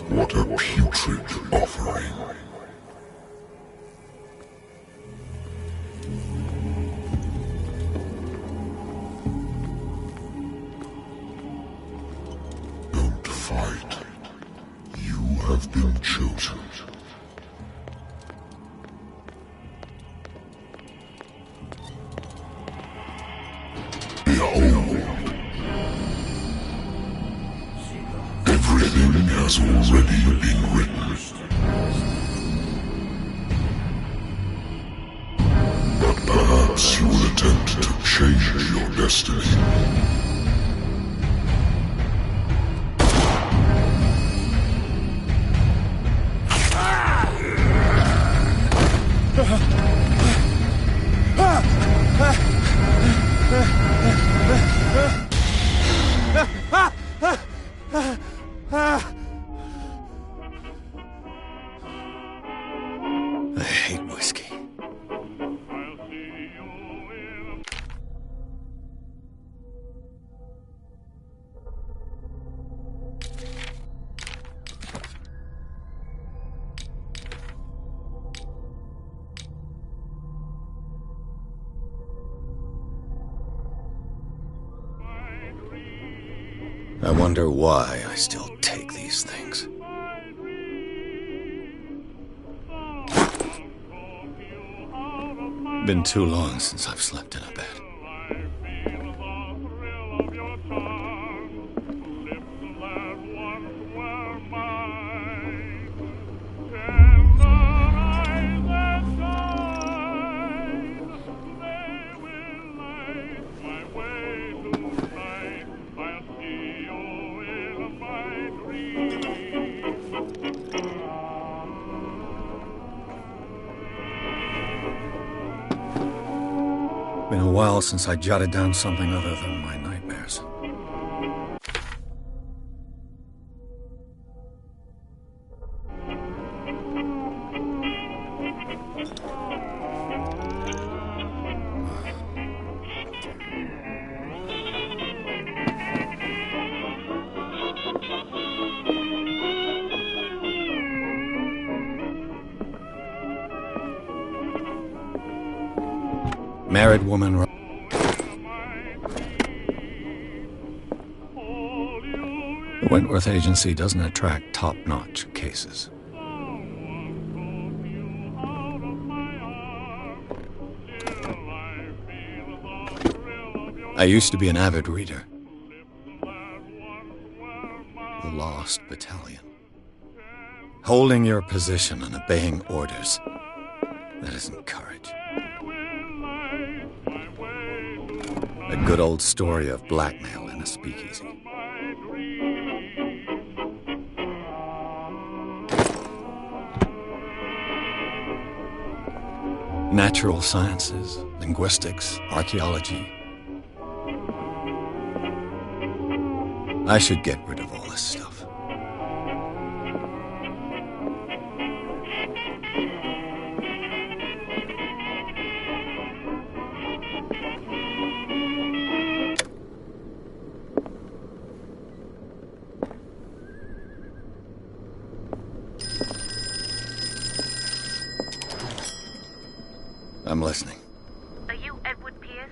What a putrid offering. Don't fight. You have been chosen. Behold. Everything has already been written. But perhaps you will attempt to change your destiny. I hate whiskey. I wonder why I still take these things. Been too long since I've slept in a bed. Been a while since I jotted down something other than my nightmares. Married woman. The Wentworth Agency doesn't attract top-notch cases. I used to be an avid reader. The Lost Battalion. Holding your position and obeying orders. That isn't courage. A good old story of blackmail in a speakeasy. Natural sciences, linguistics, archaeology. I should get rid of all this stuff. I'm listening. Are you Edward Pierce,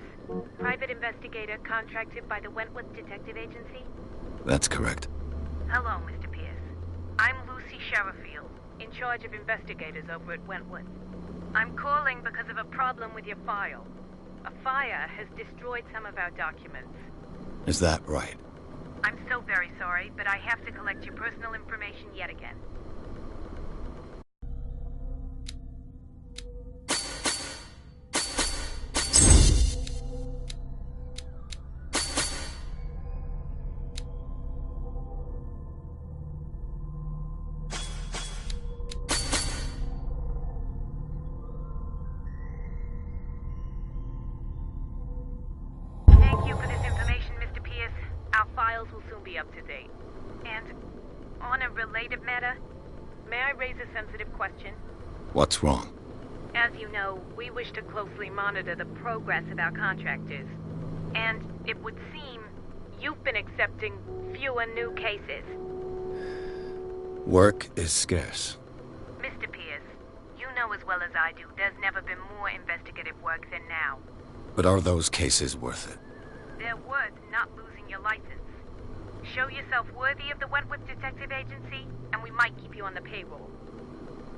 private investigator contracted by the Wentworth Detective Agency? That's correct. Hello, Mr. Pierce. I'm Lucy Sherifield, in charge of investigators over at Wentworth. I'm calling because of a problem with your file. A fire has destroyed some of our documents. Is that right? I'm so very sorry, but I have to collect your personal information yet again. Thank you for this information, Mr. Pierce. Our files will soon be up to date. And on a related matter, may I raise a sensitive question? What's wrong? As you know, we wish to closely monitor the progress of our contractors. And it would seem you've been accepting fewer new cases. Work is scarce. Mr. Pierce, you know as well as I do, there's never been more investigative work than now. But are those cases worth it? They're worth not losing your license. Show yourself worthy of the Wentworth Detective Agency, and we might keep you on the payroll.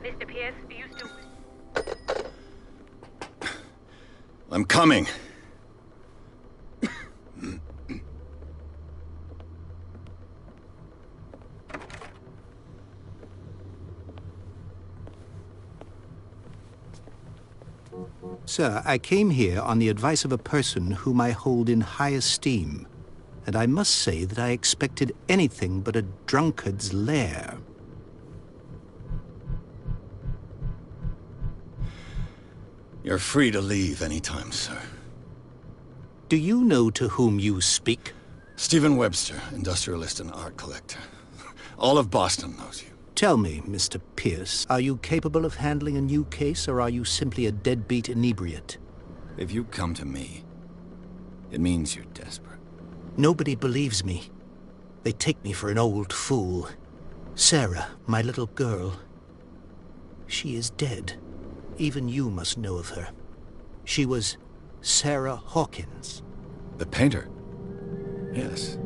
Mr. Pierce, are you still... I'm coming. Sir, I came here on the advice of a person whom I hold in high esteem, and I must say that I expected anything but a drunkard's lair. You're free to leave anytime, sir. Do you know to whom you speak? Stephen Webster, industrialist and art collector. All of Boston knows you. Tell me, Mr. Pierce, are you capable of handling a new case, or are you simply a deadbeat inebriate? If you come to me, it means you're desperate. Nobody believes me. They take me for an old fool. Sarah, my little girl, she is dead. Even you must know of her. She was Sarah Hawkins. The painter? Yes.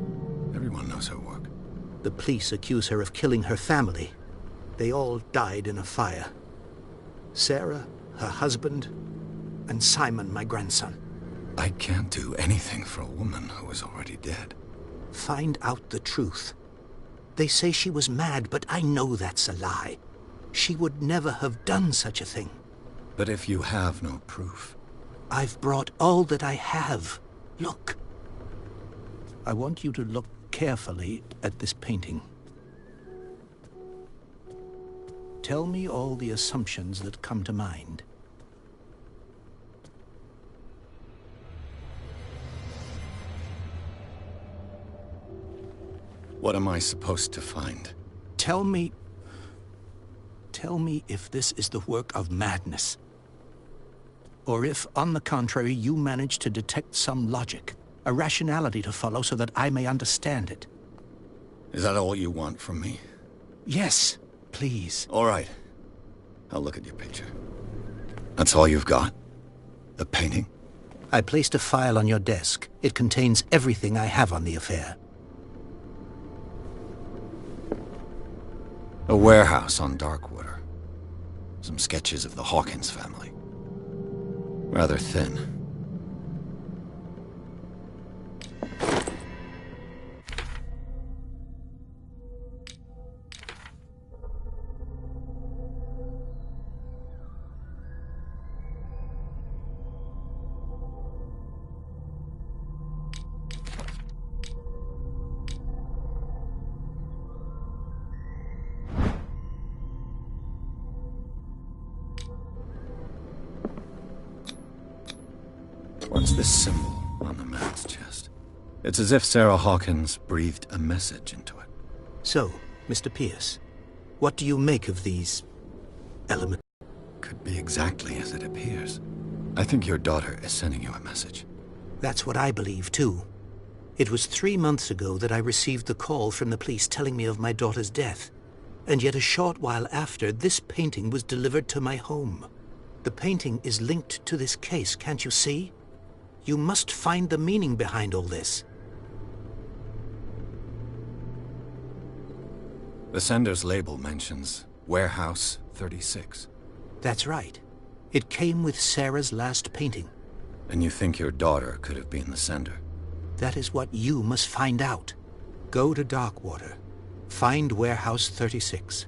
Everyone knows her work. The police accuse her of killing her family. They all died in a fire. Sarah, her husband, and Simon, my grandson. I can't do anything for a woman who is already dead. Find out the truth. They say she was mad, but I know that's a lie. She would never have done such a thing. But if you have no proof... I've brought all that I have. Look. I want you to look carefully at this painting. Tell me all the assumptions that come to mind. What am I supposed to find? Tell me if this is the work of madness. Or if, on the contrary, you manage to detect some logic, a rationality to follow so that I may understand it. Is that all you want from me? Yes, please. All right. I'll look at your picture. That's all you've got? The painting? I placed a file on your desk. It contains everything I have on the affair. A warehouse on Darkwater. Some sketches of the Hawkins family. Rather thin. What's this symbol on the man's chest? It's as if Sarah Hawkins breathed a message into it. So, Mr. Pierce, what do you make of these elements? Could be exactly as it appears. I think your daughter is sending you a message. That's what I believe, too. It was 3 months ago that I received the call from the police telling me of my daughter's death. And yet a short while after, this painting was delivered to my home. The painting is linked to this case, can't you see? You must find the meaning behind all this. The sender's label mentions Warehouse 36. That's right. It came with Sarah's last painting. And you think your daughter could have been the sender? That is what you must find out. Go to Darkwater. Find Warehouse 36.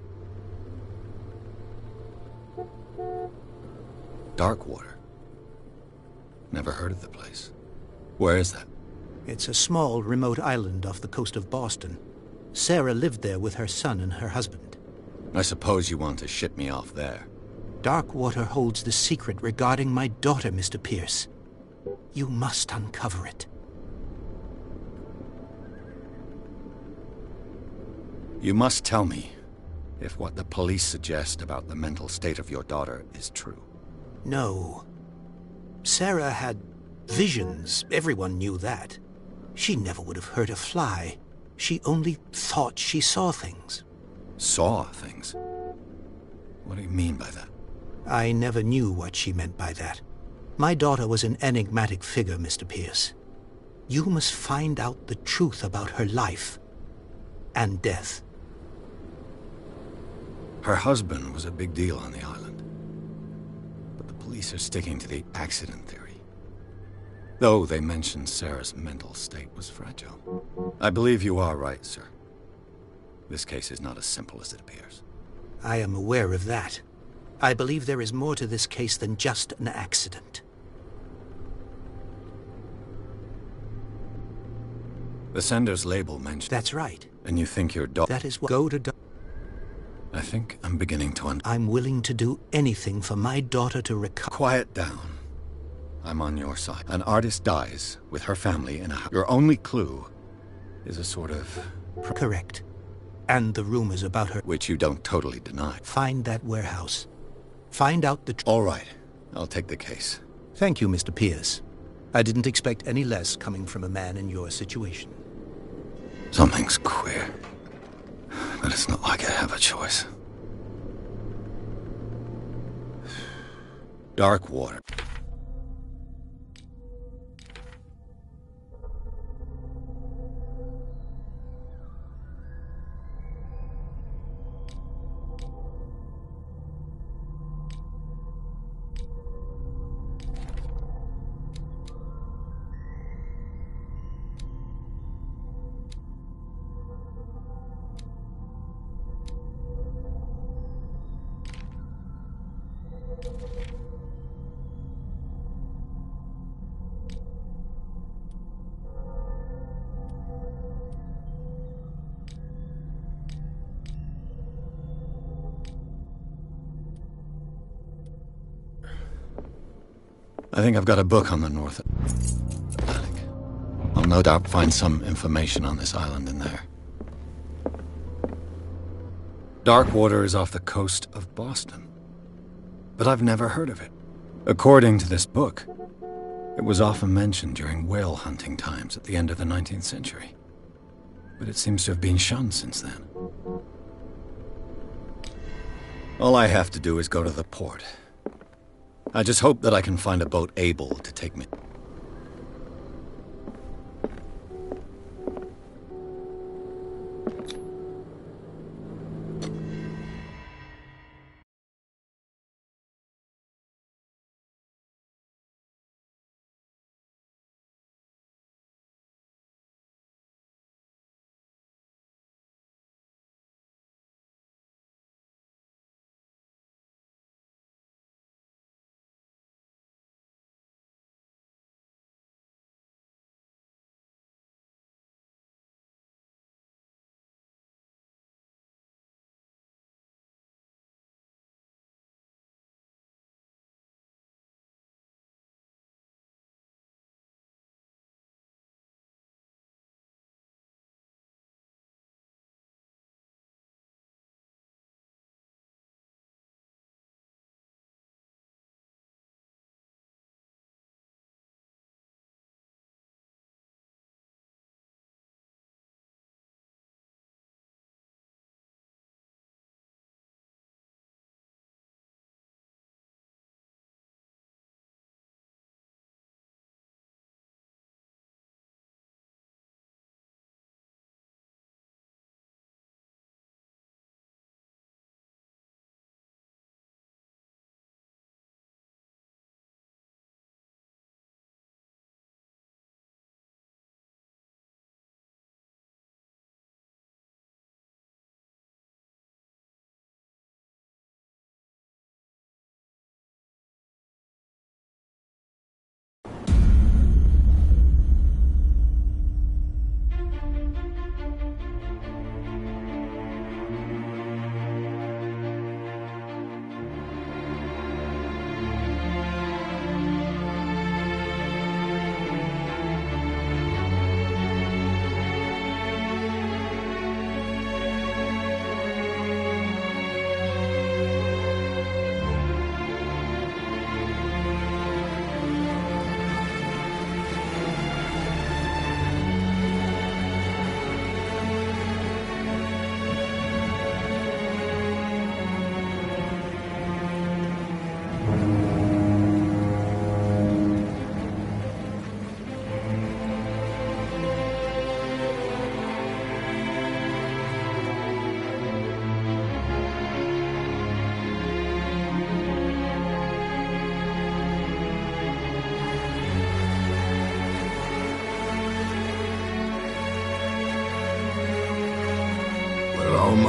Darkwater? Never heard of the place. Where is that? It's a small, remote island off the coast of Boston. Sarah lived there with her son and her husband. I suppose you want to ship me off there. Darkwater holds the secret regarding my daughter, Mr. Pierce. You must uncover it. You must tell me if what the police suggest about the mental state of your daughter is true. No. Sarah had visions. Everyone knew that. She never would have hurt a fly. She only thought she saw things. Saw things? What do you mean by that? I never knew what she meant by that. My daughter was an enigmatic figure, Mr. Pierce. You must find out the truth about her life and death. Her husband was a big deal on the island. But the police are sticking to the accident theory. Though they mentioned Sarah's mental state was fragile. I believe you are right, sir. This case is not as simple as it appears. I am aware of that. I believe there is more to this case than just an accident. The sender's label mentioned... That's right. And you think your daughter... That is what... Go to... I think I'm beginning to I'm willing to do anything for my daughter to recover. Quiet down. I'm on your side. An artist dies with her family in a house. Your only clue is a sort of... Correct. And the rumors about her... Which you don't totally deny. Find that warehouse. Find out the... All right. I'll take the case. Thank you, Mr. Pierce. I didn't expect any less coming from a man in your situation. Something's queer. But it's not like I have a choice. Darkwater. I think I've got a book on the North Atlantic. I'll no doubt find some information on this island in there. Darkwater is off the coast of Boston. But I've never heard of it. According to this book, it was often mentioned during whale hunting times at the end of the 19th century. But it seems to have been shunned since then. All I have to do is go to the port. I just hope that I can find a boat able to take me.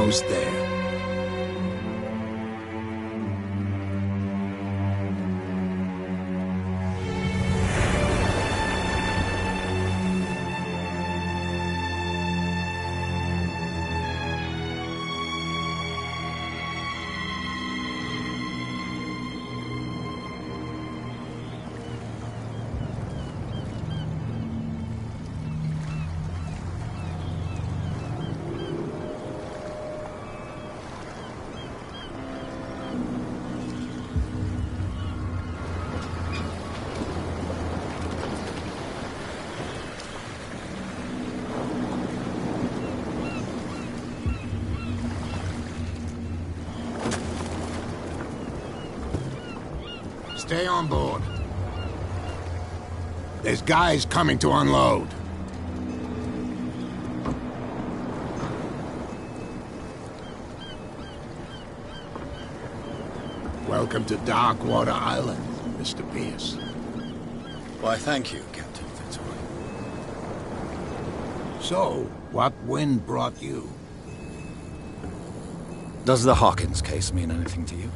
almost there. Stay on board. There's guys coming to unload. Welcome to Darkwater Island, Mr. Pierce. Why, thank you, Captain Fitzroy. So, what wind brought you? Does the Hawkins case mean anything to you?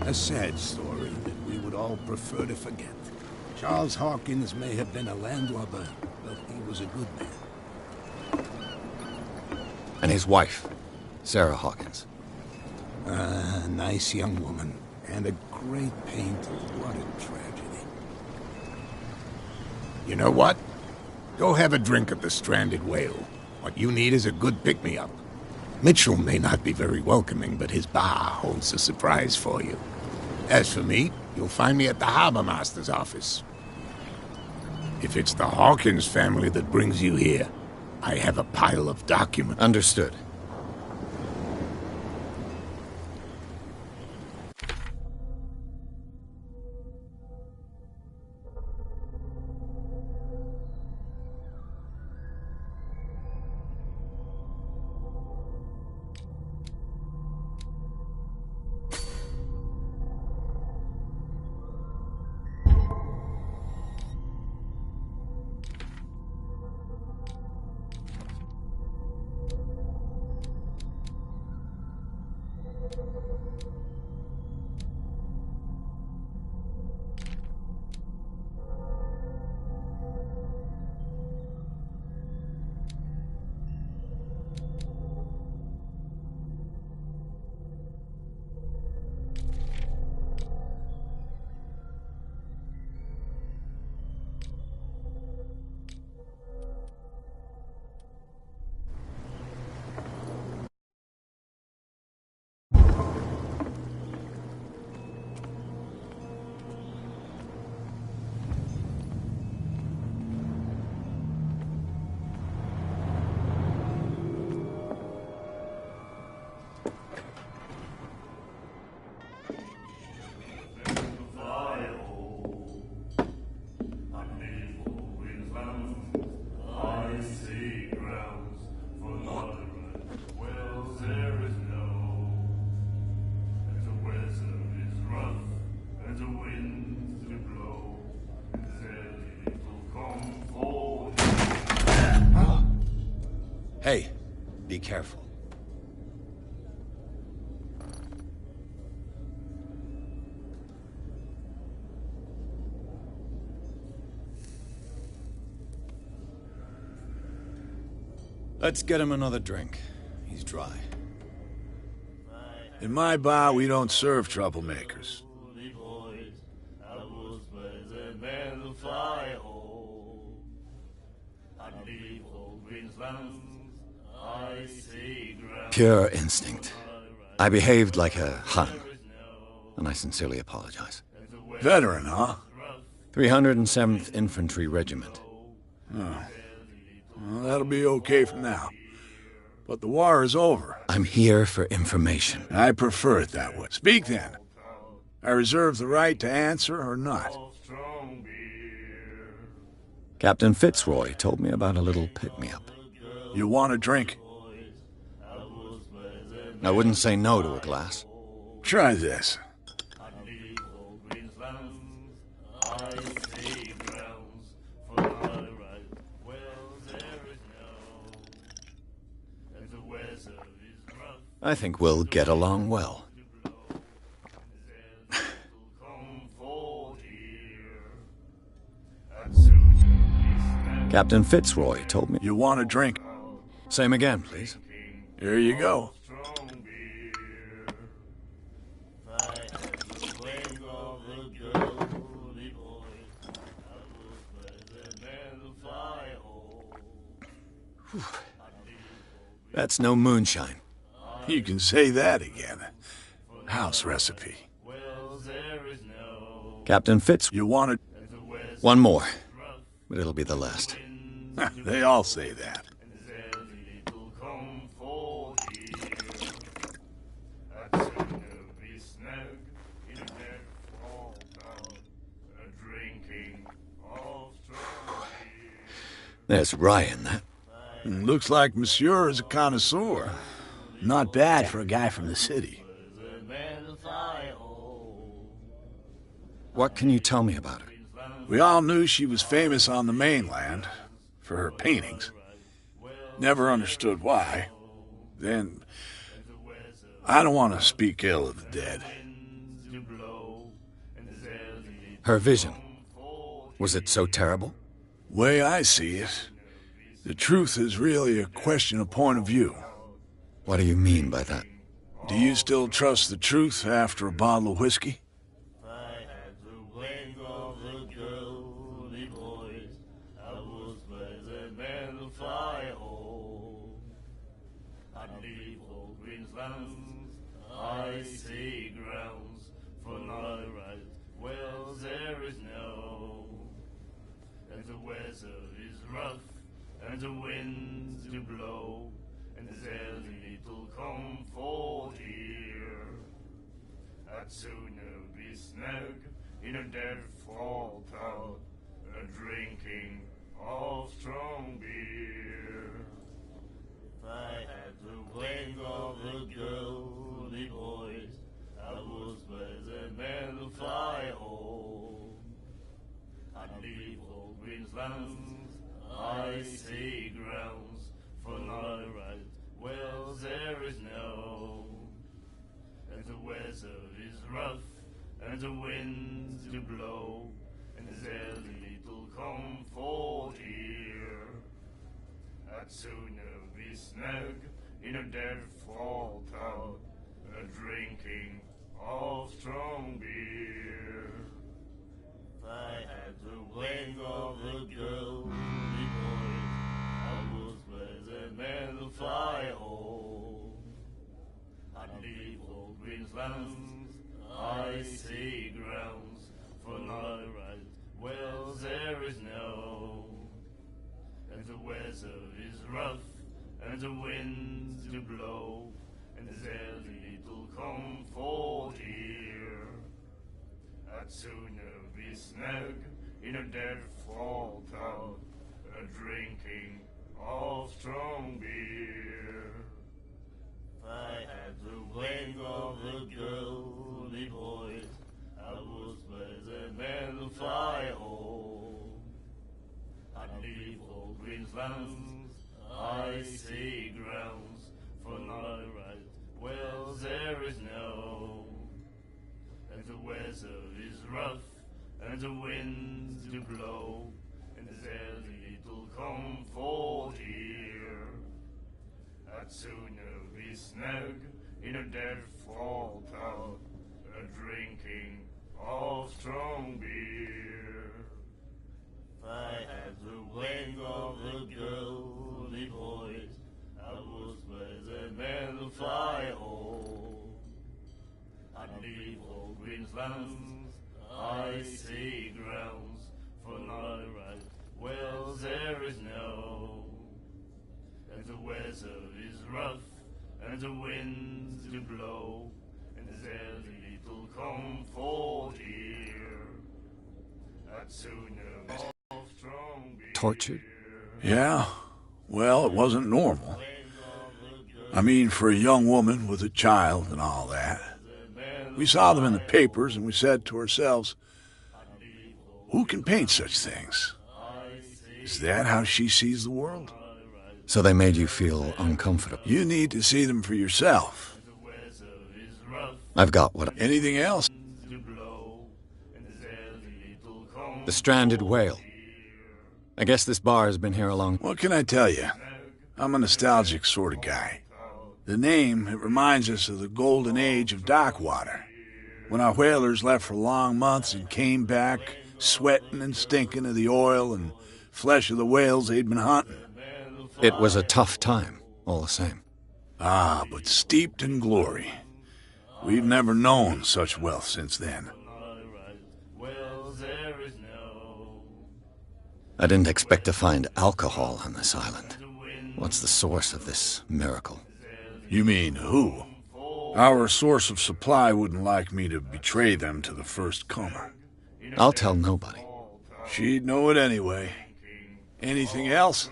A sad story that we would all prefer to forget. Charles Hawkins may have been a landlubber, but he was a good man. And his wife, Sarah Hawkins. A nice young woman, and a great painter. What a tragedy. You know what? Go have a drink at the Stranded Whale. What you need is a good pick-me-up. Mitchell may not be very welcoming, but his bar holds a surprise for you. As for me, you'll find me at the Harbor Master's office. If it's the Hawkins family that brings you here, I have a pile of documents. Understood. Hey, be careful. Let's get him another drink. He's dry. In my bar, we don't serve troublemakers. Pure instinct. I behaved like a Hun, and I sincerely apologize. Veteran, huh? 307th Infantry Regiment. Oh. Well, that'll be okay for now. But the war is over. I'm here for information. I prefer it that way. Speak then. I reserve the right to answer or not. Captain Fitzroy told me about a little pick-me-up. You want a drink? I wouldn't say no to a glass. Try this. I think we'll get along well. Captain Fitzroy told me. You want a drink? Same again, please. Here you go. That's no moonshine. You can say that again. House recipe. Captain Fitz, You want it? one more, but it'll be the last. They all say that. There's rye in that. Looks like Monsieur is a connoisseur. Not bad for a guy from the city. What can you tell me about her? We all knew she was famous on the mainland for her paintings. Never understood why. Then, I don't want to speak ill of the dead. Her vision. Was it so terrible? Way I see it, the truth is really a question of point of view. What do you mean by that? Do you still trust the truth after a bottle of whiskey? I see grounds for not right. Well, there is no. And the weather is rough, and the winds do blow, and there's little comfort here. I'd sooner be snug in a dead fall tower, drinking of strong beer. If I had the wing of the girly boys, I was with the men who fly home. I'd leave old Greenslands, icy grounds, for not a right. Well, there is no. And the weather is rough, and the winds do blow, and there's little comfort here. I'd sooner be snug in a dead fall tower, drinking of strong beer. If I had the wing of the girly boys, I was with the men who fly home. I'd leave old Greenslands, icy grounds, for not a right. Well, there is no. And the weather is rough, and the winds do blow, and there's little comfort here. I'd sooner be snug in a dead fall tower, drinking of strong beer. If I had the wing of the girly boys, I was with the men who fly home. I'd leave old Greenslands, icy grounds, for not a right. Well, there is no. And the weather is rough, and the winds do blow, and there's little comfort here. I'd sooner be snug in a dead fall tower, drinking of strong beer. If I had the wing of the girly boys, I was with the men who fly home. I'd leave old Greenslands, icy grounds, for not a right. Well, there is no. And the weather is rough, and the winds do blow, and there's little comfort here. I'd sooner of strong beer. Tortured? Yeah? Well, it wasn't normal. I mean, for a young woman with a child and all that. We saw them in the papers, and we said to ourselves, who can paint such things? Is that how she sees the world? So they made you feel uncomfortable. You need to see them for yourself. I've got what... Anything else? The stranded whale. I guess this bar has been here a long... What can I tell you? I'm a nostalgic sort of guy. The name, it reminds us of the golden age of dockwater, when our whalers left for long months and came back sweating and stinking of the oil and flesh of the whales they'd been hunting. It was a tough time, all the same. Ah, but steeped in glory. We've never known such wealth since then. I didn't expect to find alcohol on this island. What's the source of this miracle? You mean who? Our source of supply wouldn't like me to betray them to the first comer. I'll tell nobody. She'd know it anyway. Anything else?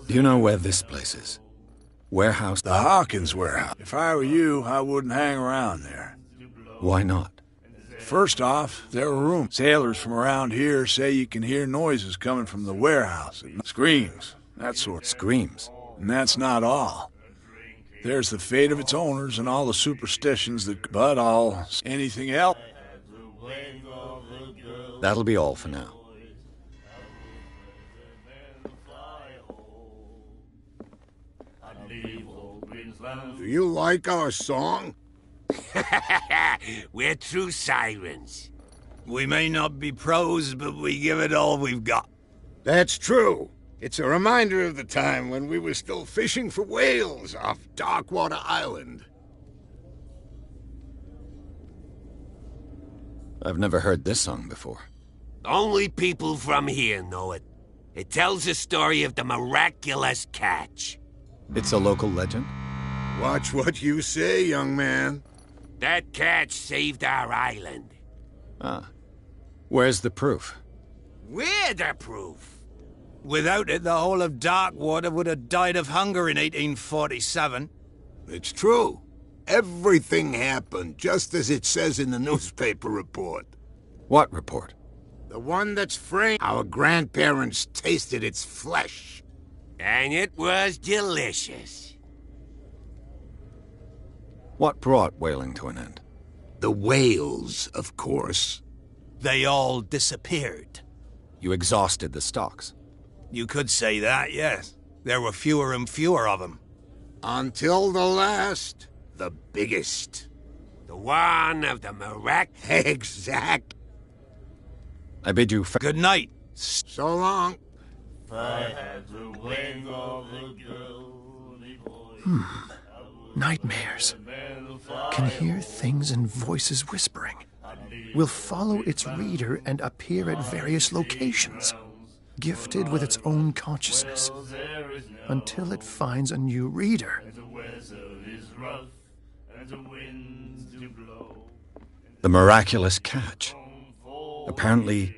Do you know where this place is? Warehouse? The Hawkins warehouse. If I were you, I wouldn't hang around there. Why not? First off, there are rooms. Sailors from around here say you can hear noises coming from the warehouse. Screams, that sort of... Screams? And that's not all. There's the fate of its owners and all the superstitions that... But all... Anything else? That'll be all for now. Do you like our song? We're true sirens. We may not be pros, but we give it all we've got. That's true. It's a reminder of the time when we were still fishing for whales off Darkwater Island. I've never heard this song before. Only people from here know it. It tells the story of the miraculous catch. It's a local legend? Watch what you say, young man. That catch saved our island. Ah. Where's the proof? We're the proof. Without it, the whole of Darkwater would have died of hunger in 1847. It's true. Everything happened just as it says in the newspaper report. What report? The one that's framed. Our grandparents tasted its flesh. And it was delicious. What brought whaling to an end? The whales, of course. They all disappeared. You exhausted the stocks. You could say that, yes. There were fewer and fewer of them. Until the last, the biggest. The one of the Exact. I bid you Good night. So long. Nightmares. Can hear things and voices whispering. Will follow its reader and appear at various locations, gifted with its own consciousness, until it finds a new reader. The miraculous catch. Apparently,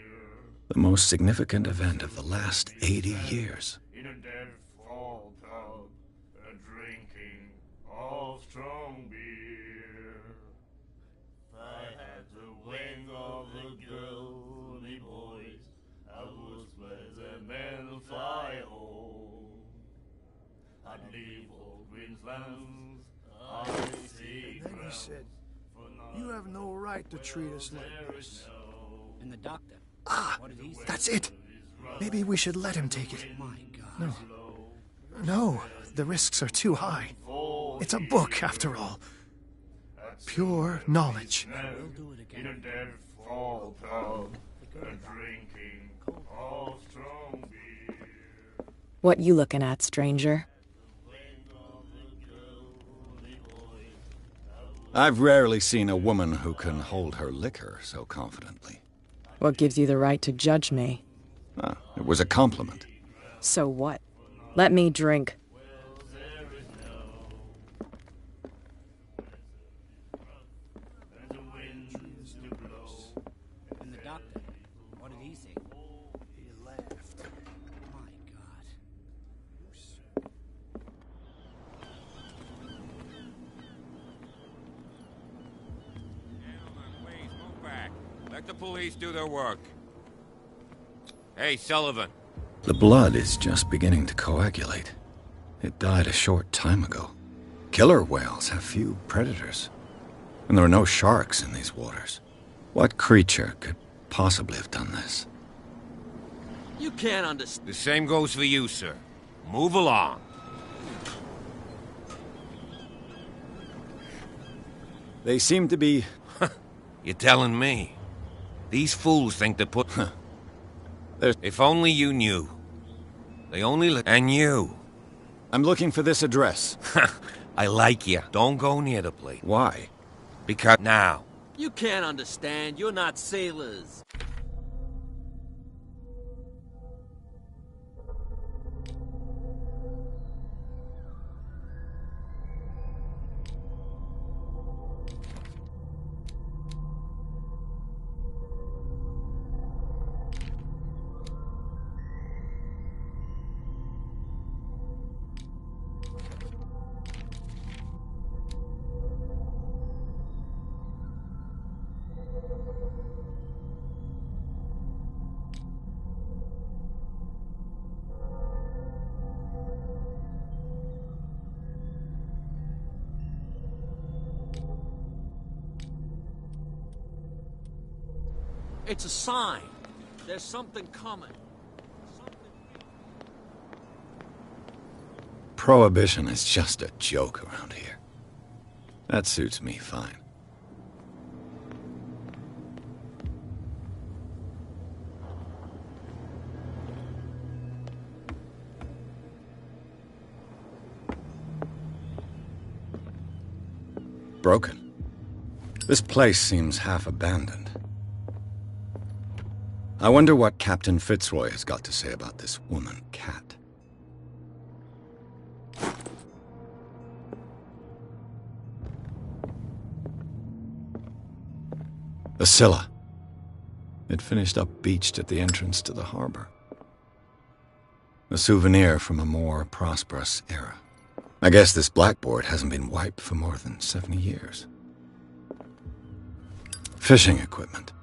the most significant event of the last 80 years. In a dead fall tub, a drinking of strong beer. I had the wing of the girly boys. I was where the men fly home. I'd leave old Queensland's icy Then he said, "You have no right to treat us like this." And the doctor. Ah, that's it. Maybe we should let him take it. No. No, the risks are too high. It's a book, after all. Pure knowledge. In a dead fall tub, a drinking of strong beer. What you looking at, stranger? I've rarely seen a woman who can hold her liquor so confidently. What gives you the right to judge me? Ah, it was a compliment. So what? Let me drink. And the doctor. What did he say? He laughed. Let the police do their work. Hey, Sullivan. The blood is just beginning to coagulate. It died a short time ago. Killer whales have few predators. And there are no sharks in these waters. What creature could possibly have done this? You can't understand. The same goes for you, sir. Move along. They seem to be... You're telling me. These fools think to put... If only you knew. They only and you. I'm looking for this address. I like you. Don't go near the place. Why? Because now. You can't understand. You're not sailors. It's a sign. There's something coming. Prohibition is just a joke around here. That suits me fine. Broken. This place seems half abandoned. I wonder what Captain Fitzroy has got to say about this woman, Cat. The Scylla. It finished up beached at the entrance to the harbor. A souvenir from a more prosperous era. I guess this blackboard hasn't been wiped for more than 70 years. Fishing equipment.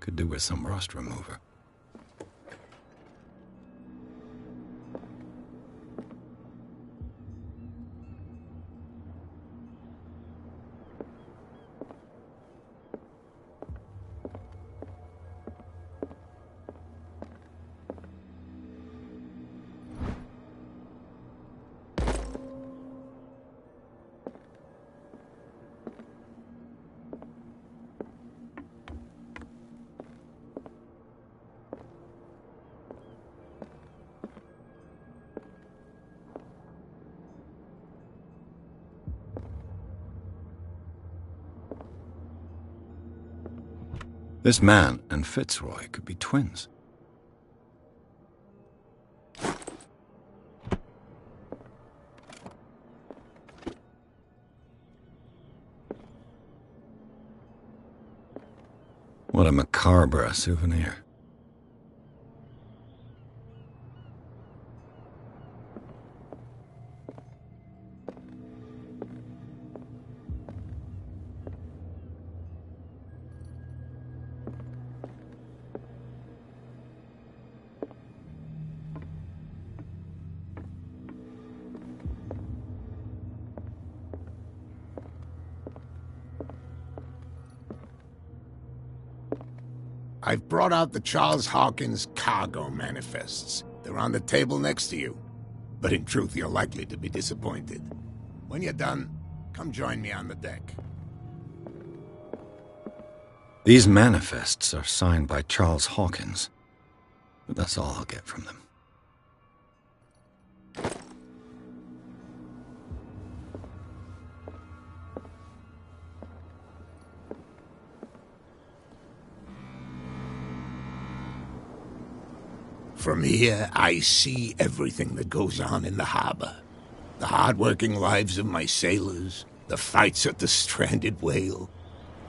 Could do with some rust remover. This man and Fitzroy could be twins. What a macabre souvenir. I've brought out the Charles Hawkins cargo manifests. They're on the table next to you. But in truth, you're likely to be disappointed. When you're done, come join me on the deck. These manifests are signed by Charles Hawkins. But that's all I'll get from them. From here, I see everything that goes on in the harbor. The hard-working lives of my sailors, the fights at the stranded whale.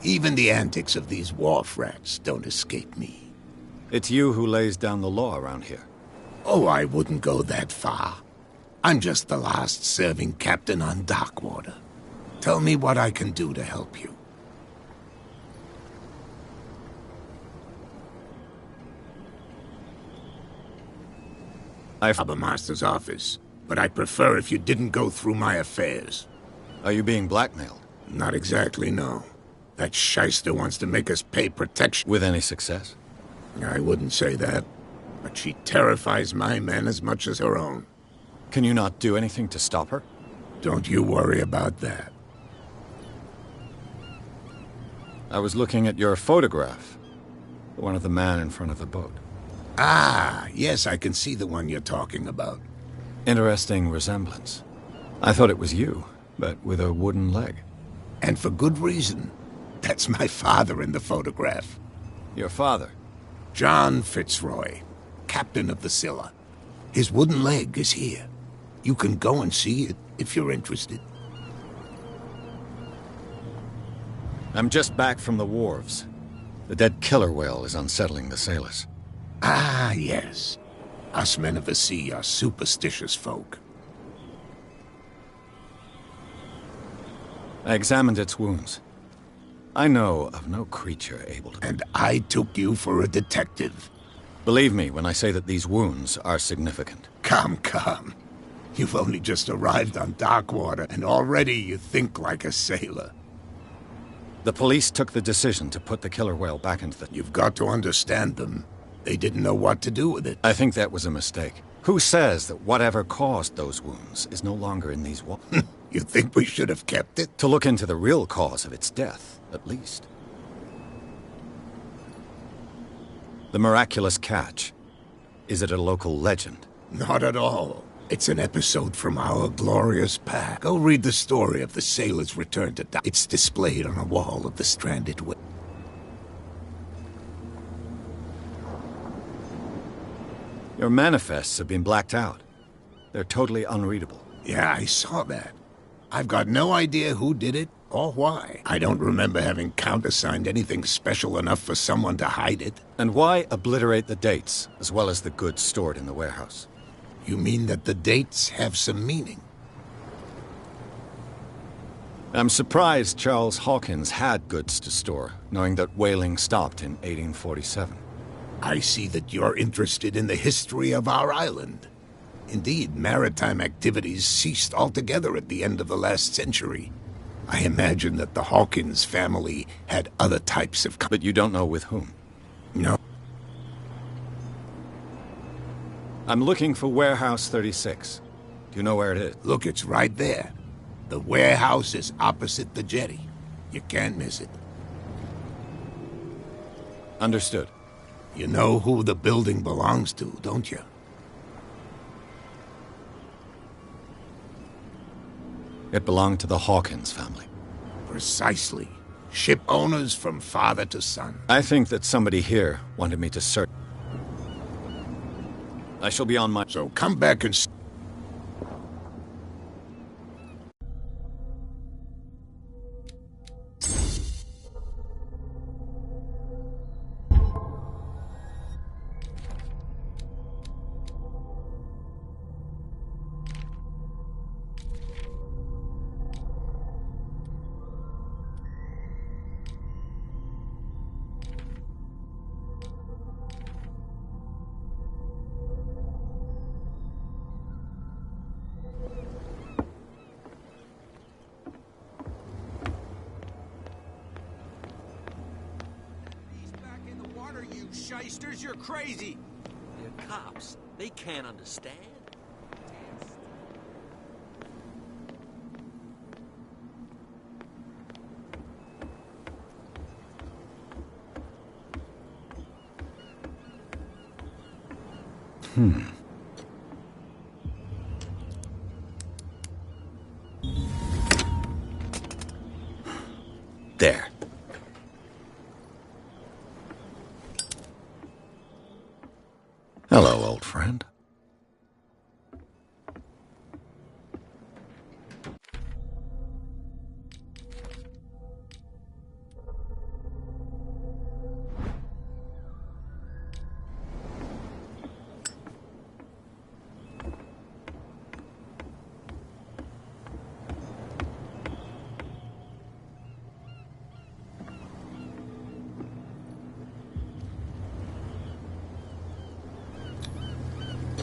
Even the antics of these wharf rats don't escape me. It's you who lays down the law around here. Oh, I wouldn't go that far. I'm just the last serving captain on Darkwater. Tell me what I can do to help you. Harbor Master's office, but I'd prefer if you didn't go through my affairs. Are you being blackmailed? Not exactly, no. That shyster wants to make us pay protection. With any success? I wouldn't say that, but she terrifies my men as much as her own. Can you not do anything to stop her? Don't you worry about that. I was looking at your photograph. The one of the man in front of the boat. Ah, yes, I can see the one you're talking about. Interesting resemblance. I thought it was you, but with a wooden leg. And for good reason. That's my father in the photograph. Your father? John Fitzroy, captain of the Scylla. His wooden leg is here. You can go and see it if you're interested. I'm just back from the wharves. The dead killer whale is unsettling the sailors. Ah, yes. Us men of the sea are superstitious folk. I examined its wounds. I know of no creature able to... And I took you for a detective. Believe me when I say that these wounds are significant. Come. You've only just arrived on Darkwater, and already you think like a sailor. The police took the decision to put the killer whale back into the... You've got to understand them. They didn't know what to do with it. I think that was a mistake. Who says that whatever caused those wounds is no longer in these walls? You think we should have kept it? To look into the real cause of its death, at least. The miraculous catch. Is it a local legend? Not at all. It's an episode from our glorious past. Go read the story of the sailor's return to dock. It's displayed on a wall of the stranded whale. Your manifests have been blacked out. They're totally unreadable. Yeah, I saw that. I've got no idea who did it or why. I don't remember having countersigned anything special enough for someone to hide it. And why obliterate the dates, as well as the goods stored in the warehouse? You mean that the dates have some meaning? I'm surprised Charles Hawkins had goods to store, knowing that whaling stopped in 1847. I see that you're interested in the history of our island. Indeed, maritime activities ceased altogether at the end of the last century. I imagine that the Hawkins family had other types of... But you don't know with whom? No. I'm looking for Warehouse 36. Do you know where it is? Look, it's right there. The warehouse is opposite the jetty. You can't miss it. Understood. You know who the building belongs to, don't you? It belonged to the Hawkins family. Precisely. Ship owners from father to son. I think that somebody here wanted me to search. I shall be on my... So come back and... Shysters, you're crazy! They're cops. They can't understand. There. Hello, old friend.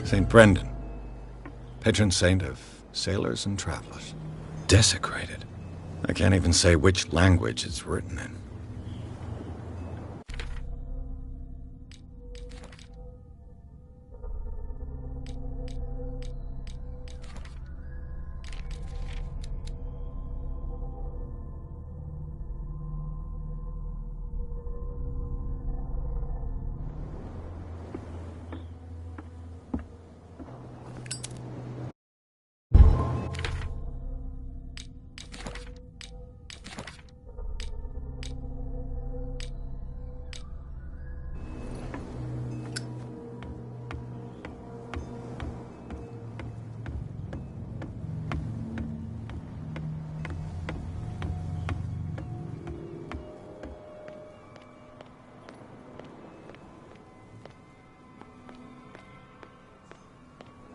St. Brendan, patron saint of sailors and travelers. Desecrated. I can't even say which language it's written in.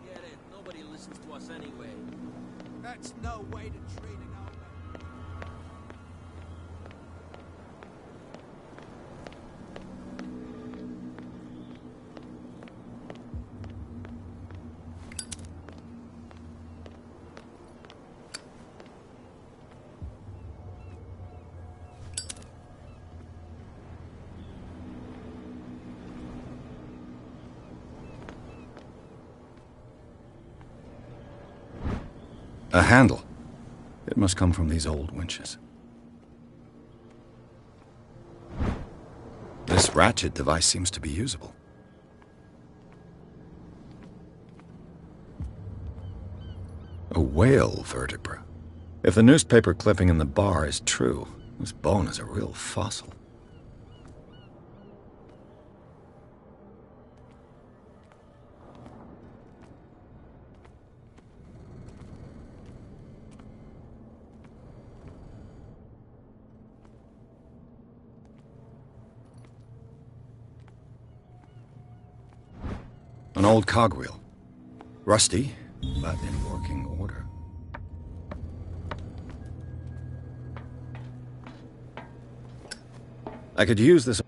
Get it. Nobody listens to us anyway. That's no way to treat an old man. A handle. It must come from these old winches. This ratchet device seems to be usable. A whale vertebra. If the newspaper clipping in the bar is true, this bone is a real fossil. An old cogwheel. Rusty, but in working order. I could use this.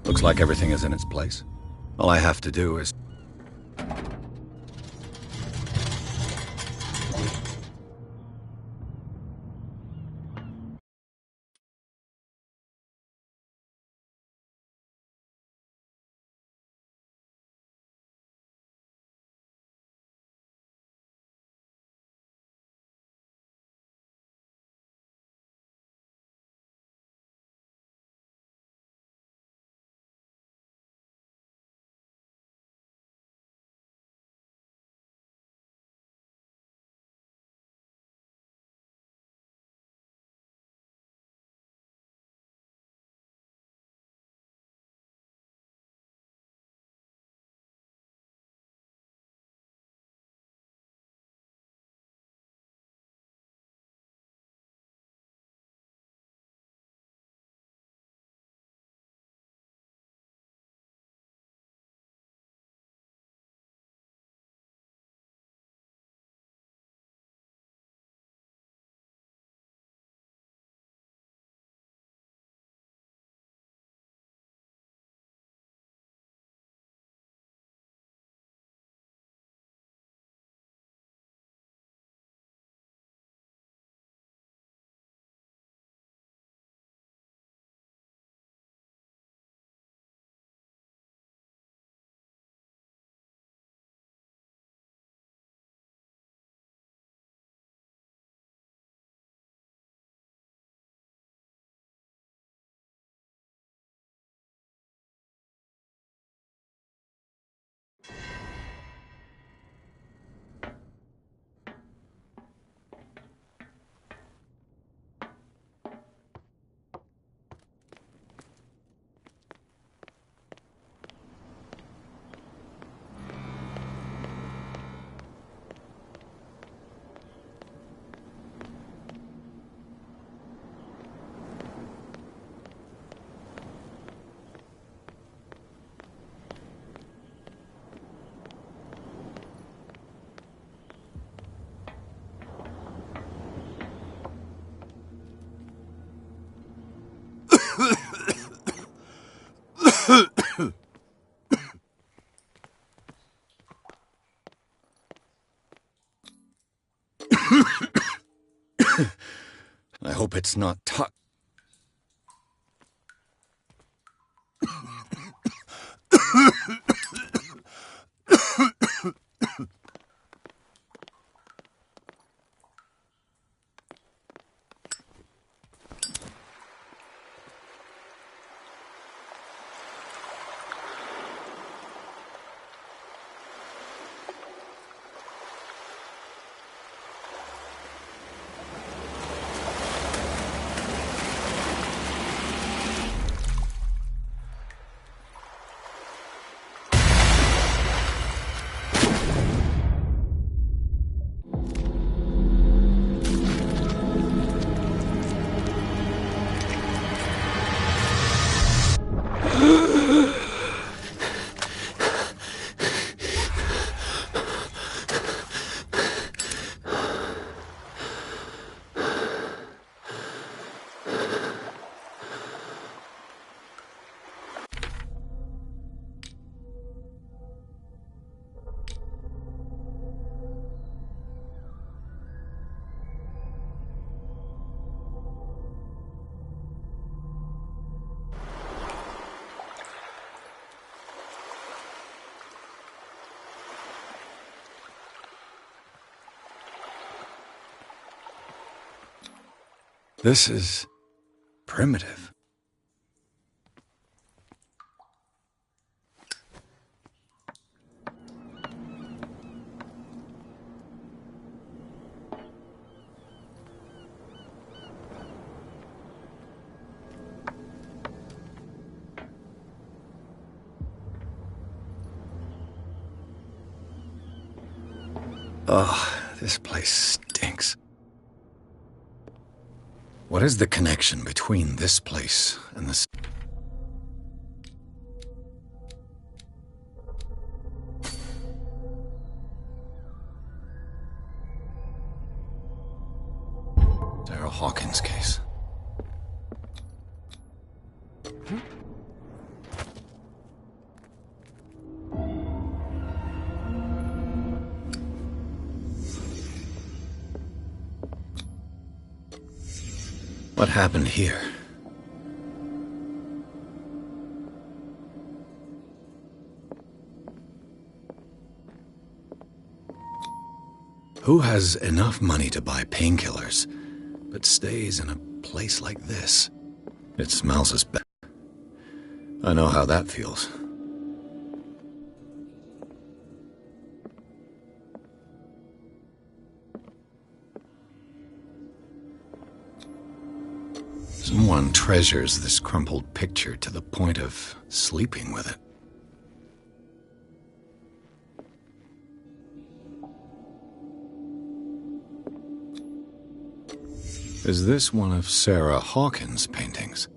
Looks like everything is in its place. All I have to do is... hope it's not tucked. This is primitive. Oh, this place stinks. What is the connection between this place and this? Sarah Hawkins' case. What happened here? Who has enough money to buy painkillers, but stays in a place like this? It smells as bad. I know how that feels. Someone treasures this crumpled picture to the point of sleeping with it. Is this one of Sarah Hawkins' paintings?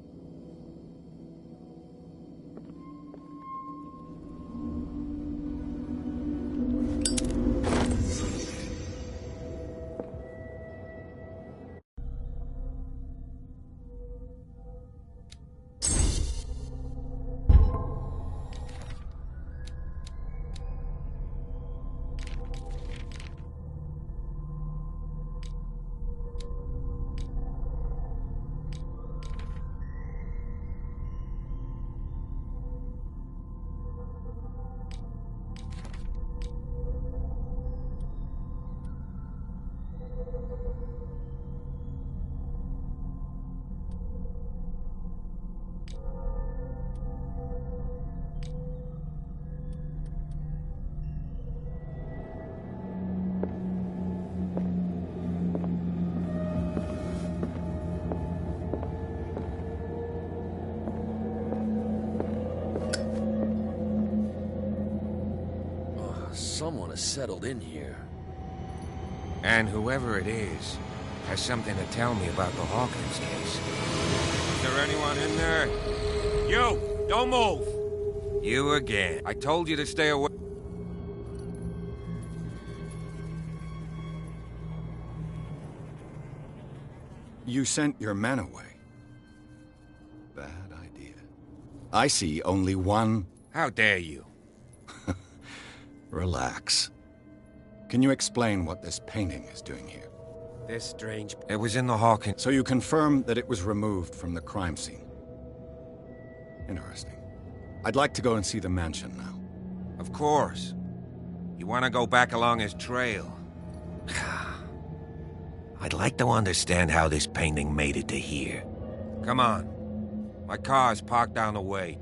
Someone has settled in here. And whoever it is has something to tell me about the Hawkins case. Is there anyone in there? You! Don't move! You again. I told you to stay away. You sent your men away. Bad idea. I see only one. How dare you? Relax. Can you explain what this painting is doing here? This strange... It was in the Hawkins... So you confirm that it was removed from the crime scene. Interesting. I'd like to go and see the mansion now. Of course. You want to go back along his trail? I'd like to understand how this painting made it to here. Come on. My car's parked down the way.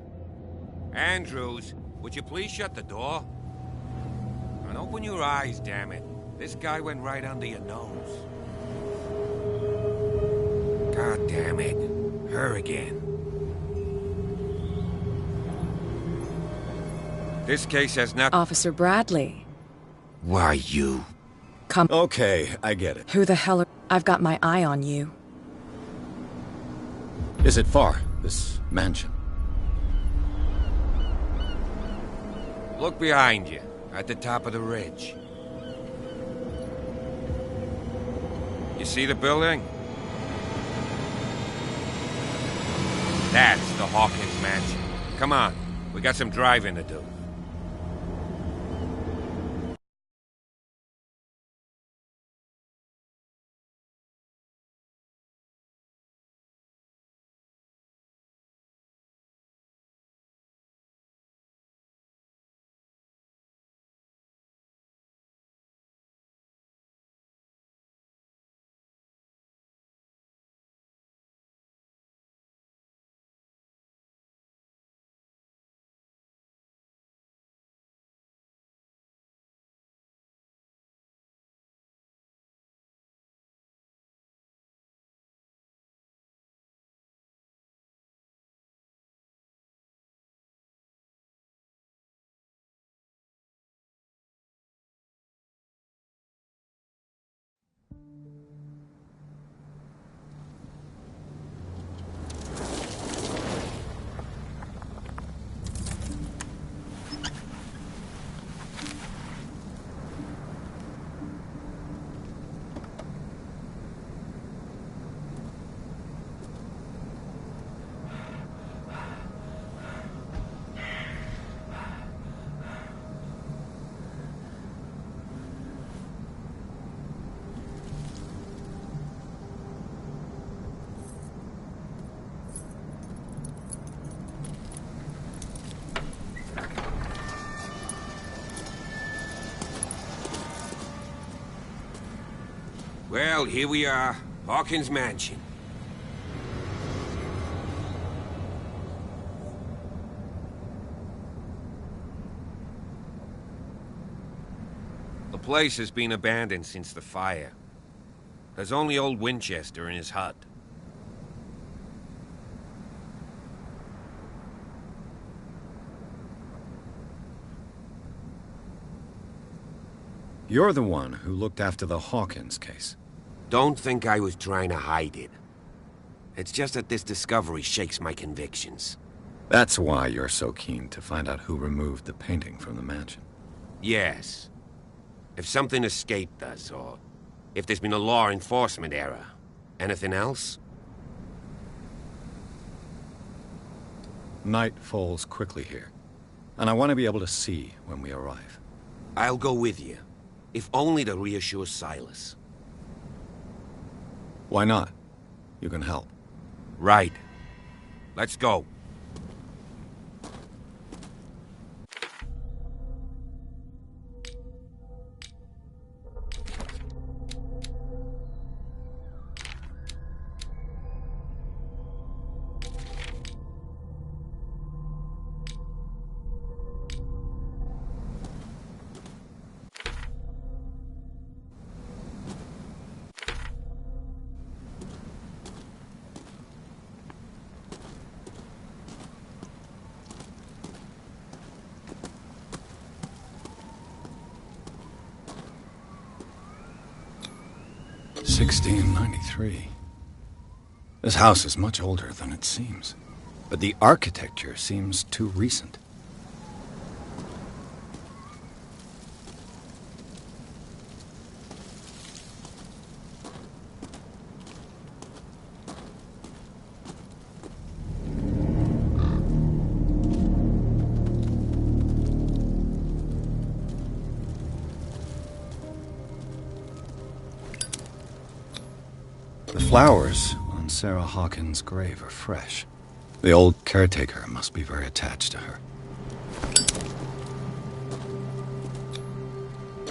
Andrews, would you please shut the door? And open your eyes, damn it. This guy went right under your nose. God damn it. Her again. This case has not... Officer Bradley. Why, you... Come... Okay, I get it. Who the hell are... I've got my eye on you. Is it far, this mansion? Look behind you, at the top of the ridge. You see the building? That's the Hawkins mansion. Come on, we got some driving to do. Well, here we are. Hawkins Mansion. The place has been abandoned since the fire. There's only old Winchester in his hut. You're the one who looked after the Hawkins case. Don't think I was trying to hide it. It's just that this discovery shakes my convictions. That's why you're so keen to find out who removed the painting from the mansion. Yes. If something escaped us, or if there's been a law enforcement error. Anything else? Night falls quickly here, and I want to be able to see when we arrive. I'll go with you, if only to reassure Silas. Why not? You can help. Right. Let's go. (1693). This house is much older than it seems, but the architecture seems too recent. flowers on Sarah Hawkins' grave are fresh. The old caretaker must be very attached to her.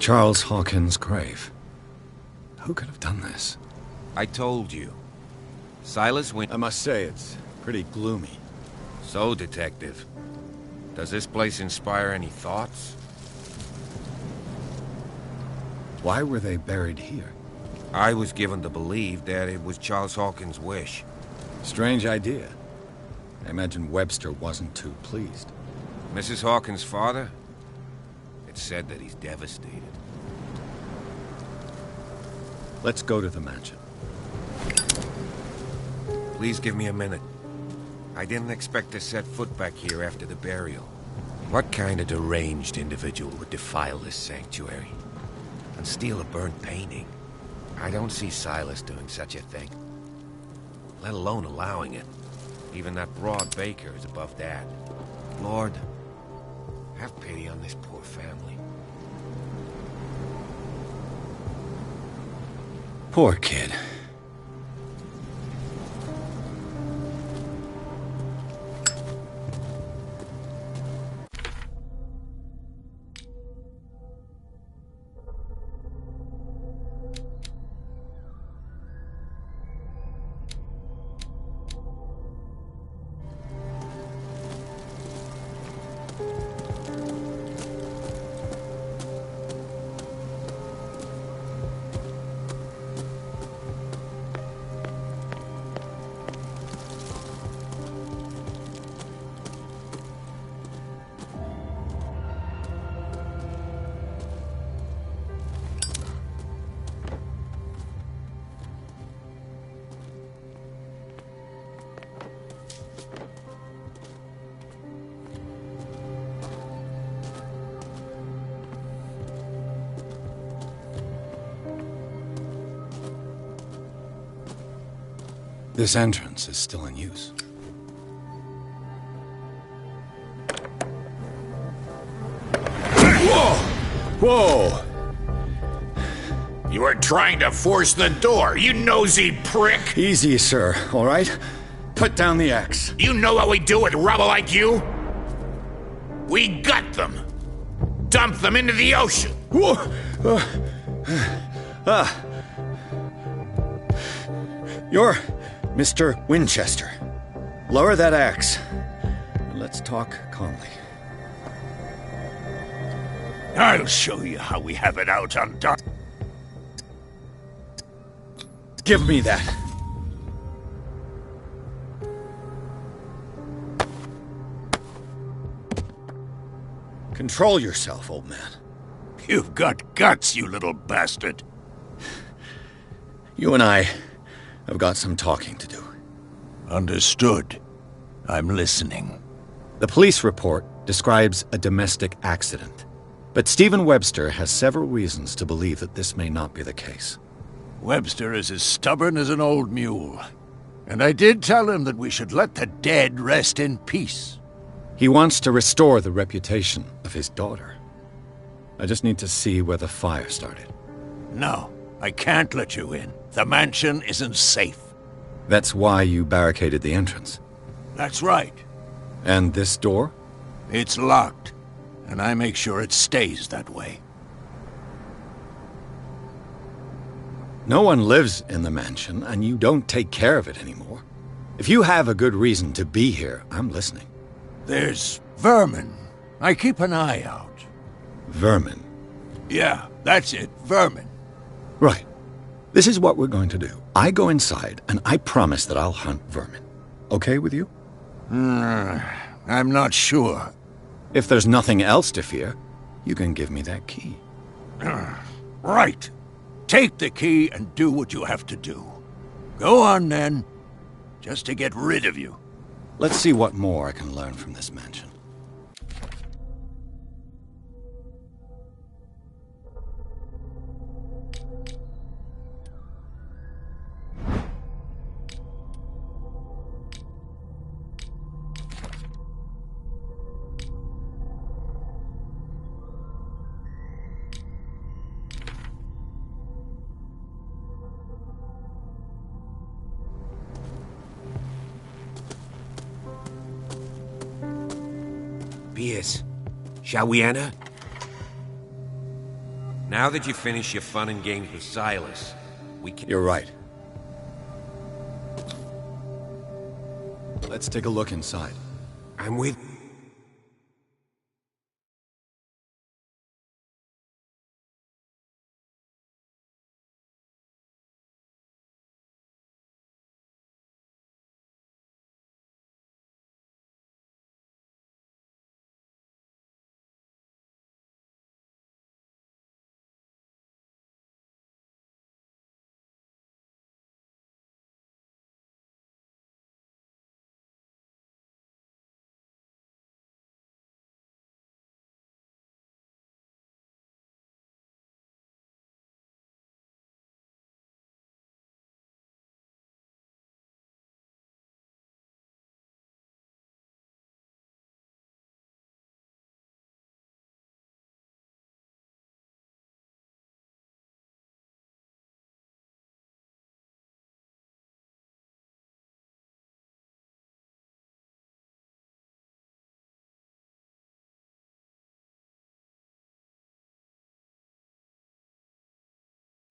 Charles Hawkins' grave. Who could have done this? I told you. Silas went... I must say, it's pretty gloomy. So, Detective, does this place inspire any thoughts? Why were they buried here? I was given to believe that it was Charles Hawkins' wish. Strange idea. I imagine Webster wasn't too pleased. Mrs. Hawkins' father? It's said that he's devastated. Let's go to the mansion. Please give me a minute. I didn't expect to set foot back here after the burial. What kind of deranged individual would defile this sanctuary? And steal a burnt painting? I don't see Silas doing such a thing. Let alone allowing it. Even that broad baker is above that. Lord, have pity on this poor family. Poor kid. This entrance is still in use. Whoa! Whoa! You were trying to force the door, you nosy prick! Easy, sir, all right? Put down the axe. You know what we do with rubble like you? We gut them. Dump them into the ocean. Whoa! You're Mr. Winchester. Lower that axe. Let's talk calmly. I'll show you how we have it out on dark. Give me that. Control yourself, old man. You've got guts, you little bastard. You and I have got some talking to do. Understood. I'm listening. The police report describes a domestic accident, but Stephen Webster has several reasons to believe that this may not be the case. Webster is as stubborn as an old mule, and I did tell him that we should let the dead rest in peace. He wants to restore the reputation of his daughter. I just need to see where the fire started. No, I can't let you in. The mansion isn't safe. That's why you barricaded the entrance. That's right. And this door? It's locked, and I make sure it stays that way. No one lives in the mansion, and you don't take care of it anymore. If you have a good reason to be here, I'm listening. There's vermin. I keep an eye out. Vermin? Yeah, that's it, vermin. Right. This is what we're going to do. I go inside, and I promise that I'll hunt vermin. Okay with you? I'm not sure. If there's nothing else to fear, you can give me that key. Right. Take the key and do what you have to do. Go on, then. Just to get rid of you. Let's see what more I can learn from this mansion. Pierce, shall we enter? Now that you've finished your fun and games with Silas, we can... You're right. Let's take a look inside. I'm with...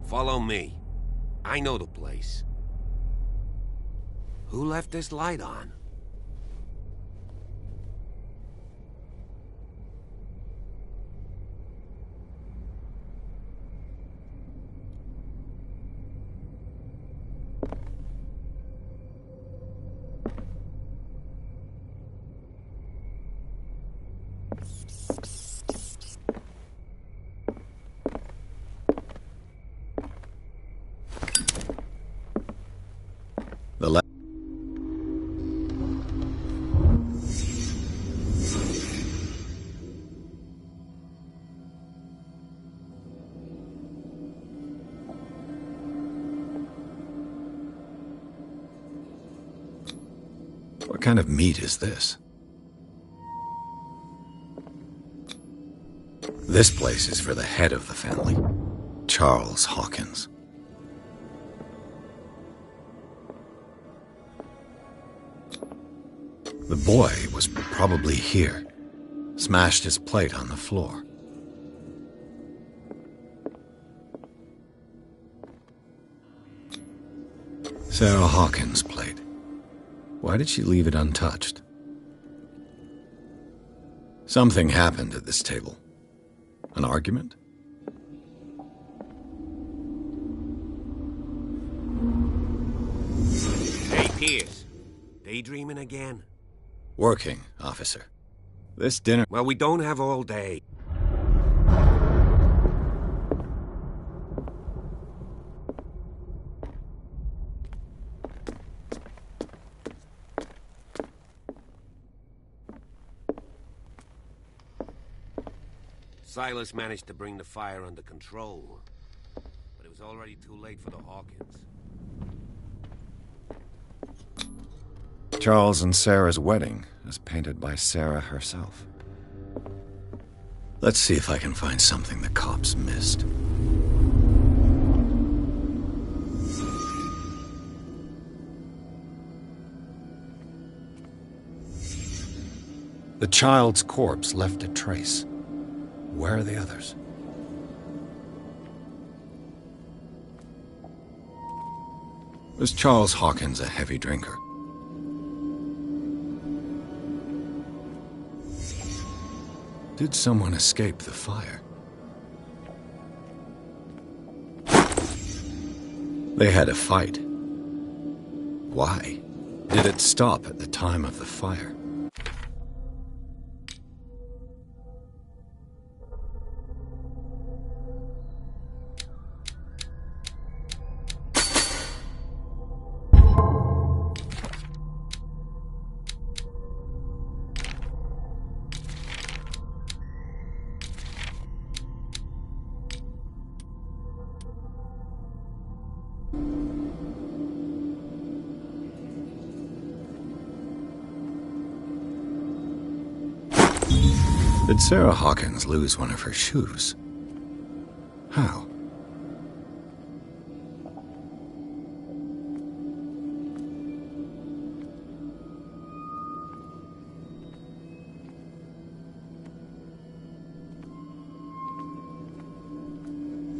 Follow me. I know the place. Who left this light on? The left. What kind of meat is this? This place is for the head of the family, Charles Hawkins. The boy was probably here, smashed his plate on the floor. Sarah Hawkins' plate. Why did she leave it untouched? Something happened at this table. An argument? Hey, Pierce. Daydreaming again? Working, officer. This dinner... Well, we don't have all day. Silas managed to bring the fire under control, but it was already too late for the Hawkins. Charles and Sarah's wedding, as painted by Sarah herself. Let's see if I can find something the cops missed. The child's corpse left a trace. Where are the others? Was Charles Hawkins a heavy drinker? Did someone escape the fire? They had a fight. Why? Did it stop at the time of the fire? Did Sarah Hawkins lose one of her shoes? How?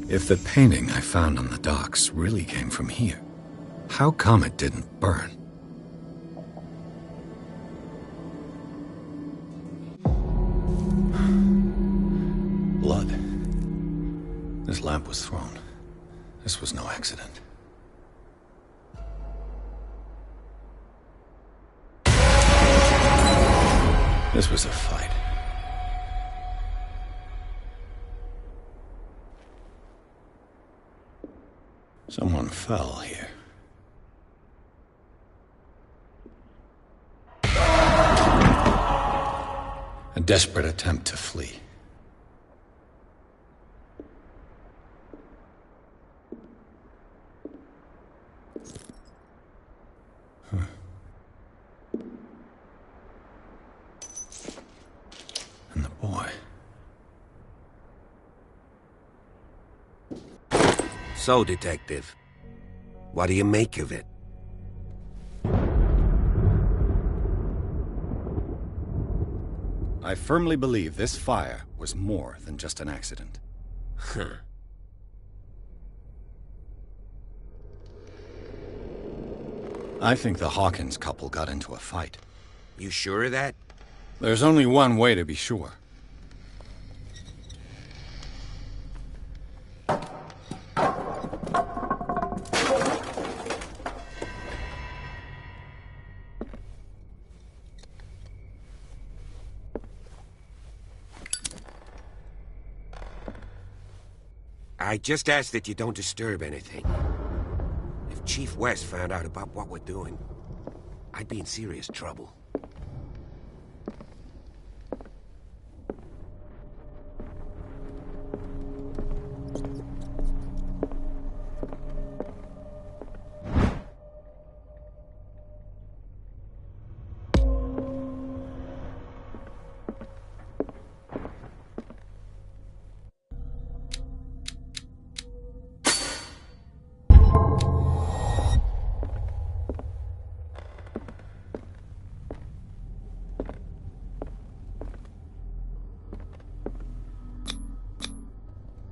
If the painting I found on the docks really came from here, how come it didn't burn? Blood. This lamp was thrown. This was no accident. This was a fight. Someone fell here. A desperate attempt to flee. And the boy. So, Detective, what do you make of it? I firmly believe this fire was more than just an accident. Huh. I think the Hawkins couple got into a fight. You sure of that? There's only one way to be sure. I just ask that you don't disturb anything. If Chief West found out about what we're doing, I'd be in serious trouble.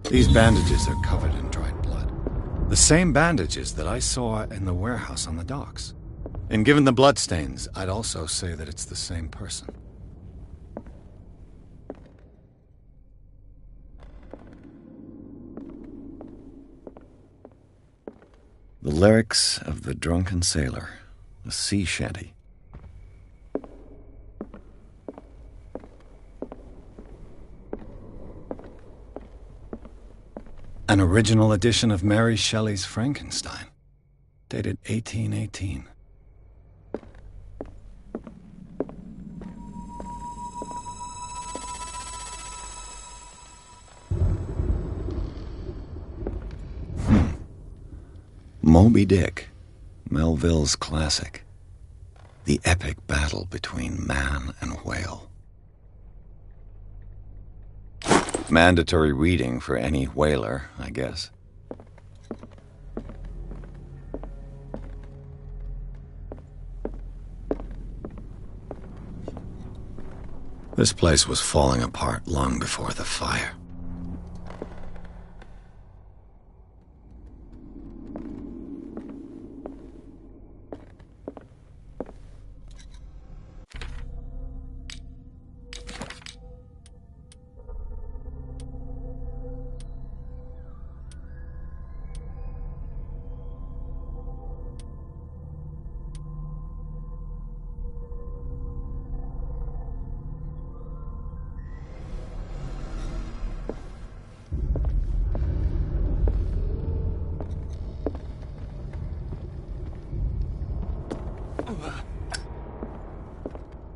These bandages are covered in dried blood. The same bandages that I saw in the warehouse on the docks. And given the bloodstains, I'd also say that it's the same person. The lyrics of the drunken sailor, a sea shanty. An original edition of Mary Shelley's Frankenstein, dated 1818. Moby Dick, Melville's classic. The epic battle between man and whale. Mandatory reading for any whaler, I guess. This place was falling apart long before the fire.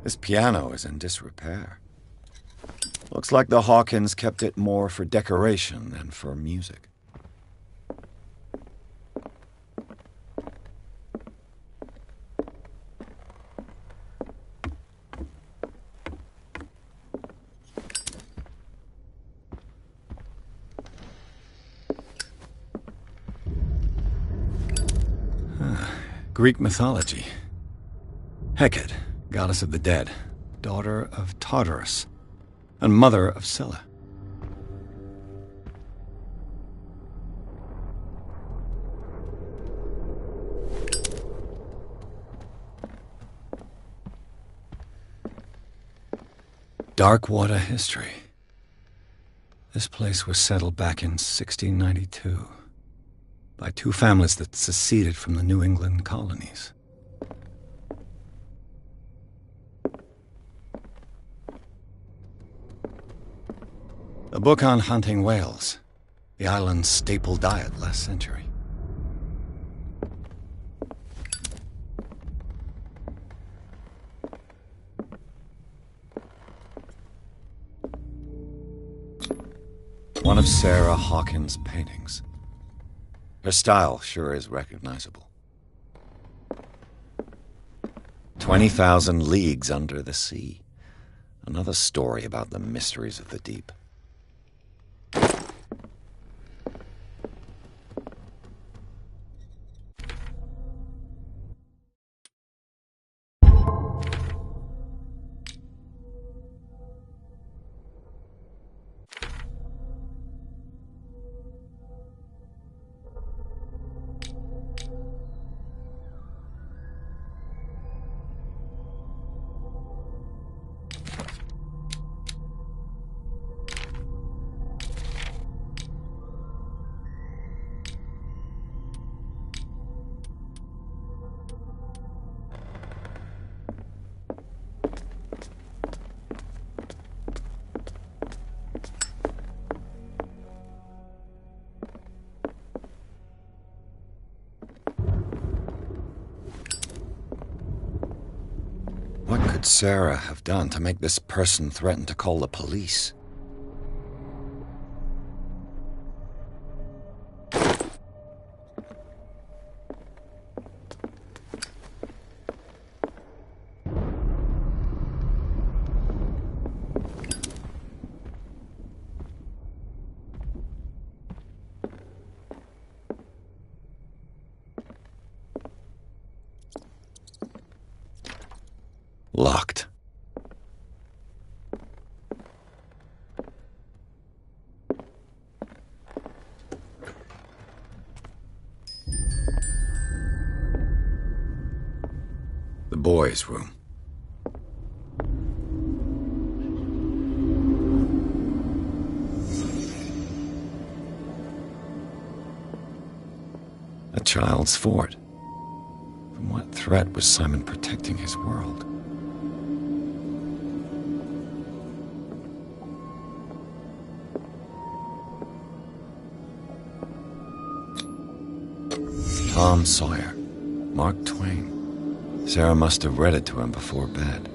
This piano is in disrepair. Looks like the Hawkins kept it more for decoration than for music. Greek mythology. Hecate, goddess of the dead, daughter of Tartarus, and mother of Scylla. Darkwater history. This place was settled back in 1692 by two families that seceded from the New England colonies. A book on hunting whales, the island's staple diet last century. One of Sarah Hawkins' paintings. Her style sure is recognizable. 20,000 Leagues Under the Sea. Another story about the mysteries of the deep. What could Sarah have done to make this person threaten to call the police? Locked. The boys' room. A child's fort. From what threat was Simon protecting his world? Tom Sawyer, Mark Twain. Sarah must have read it to him before bed.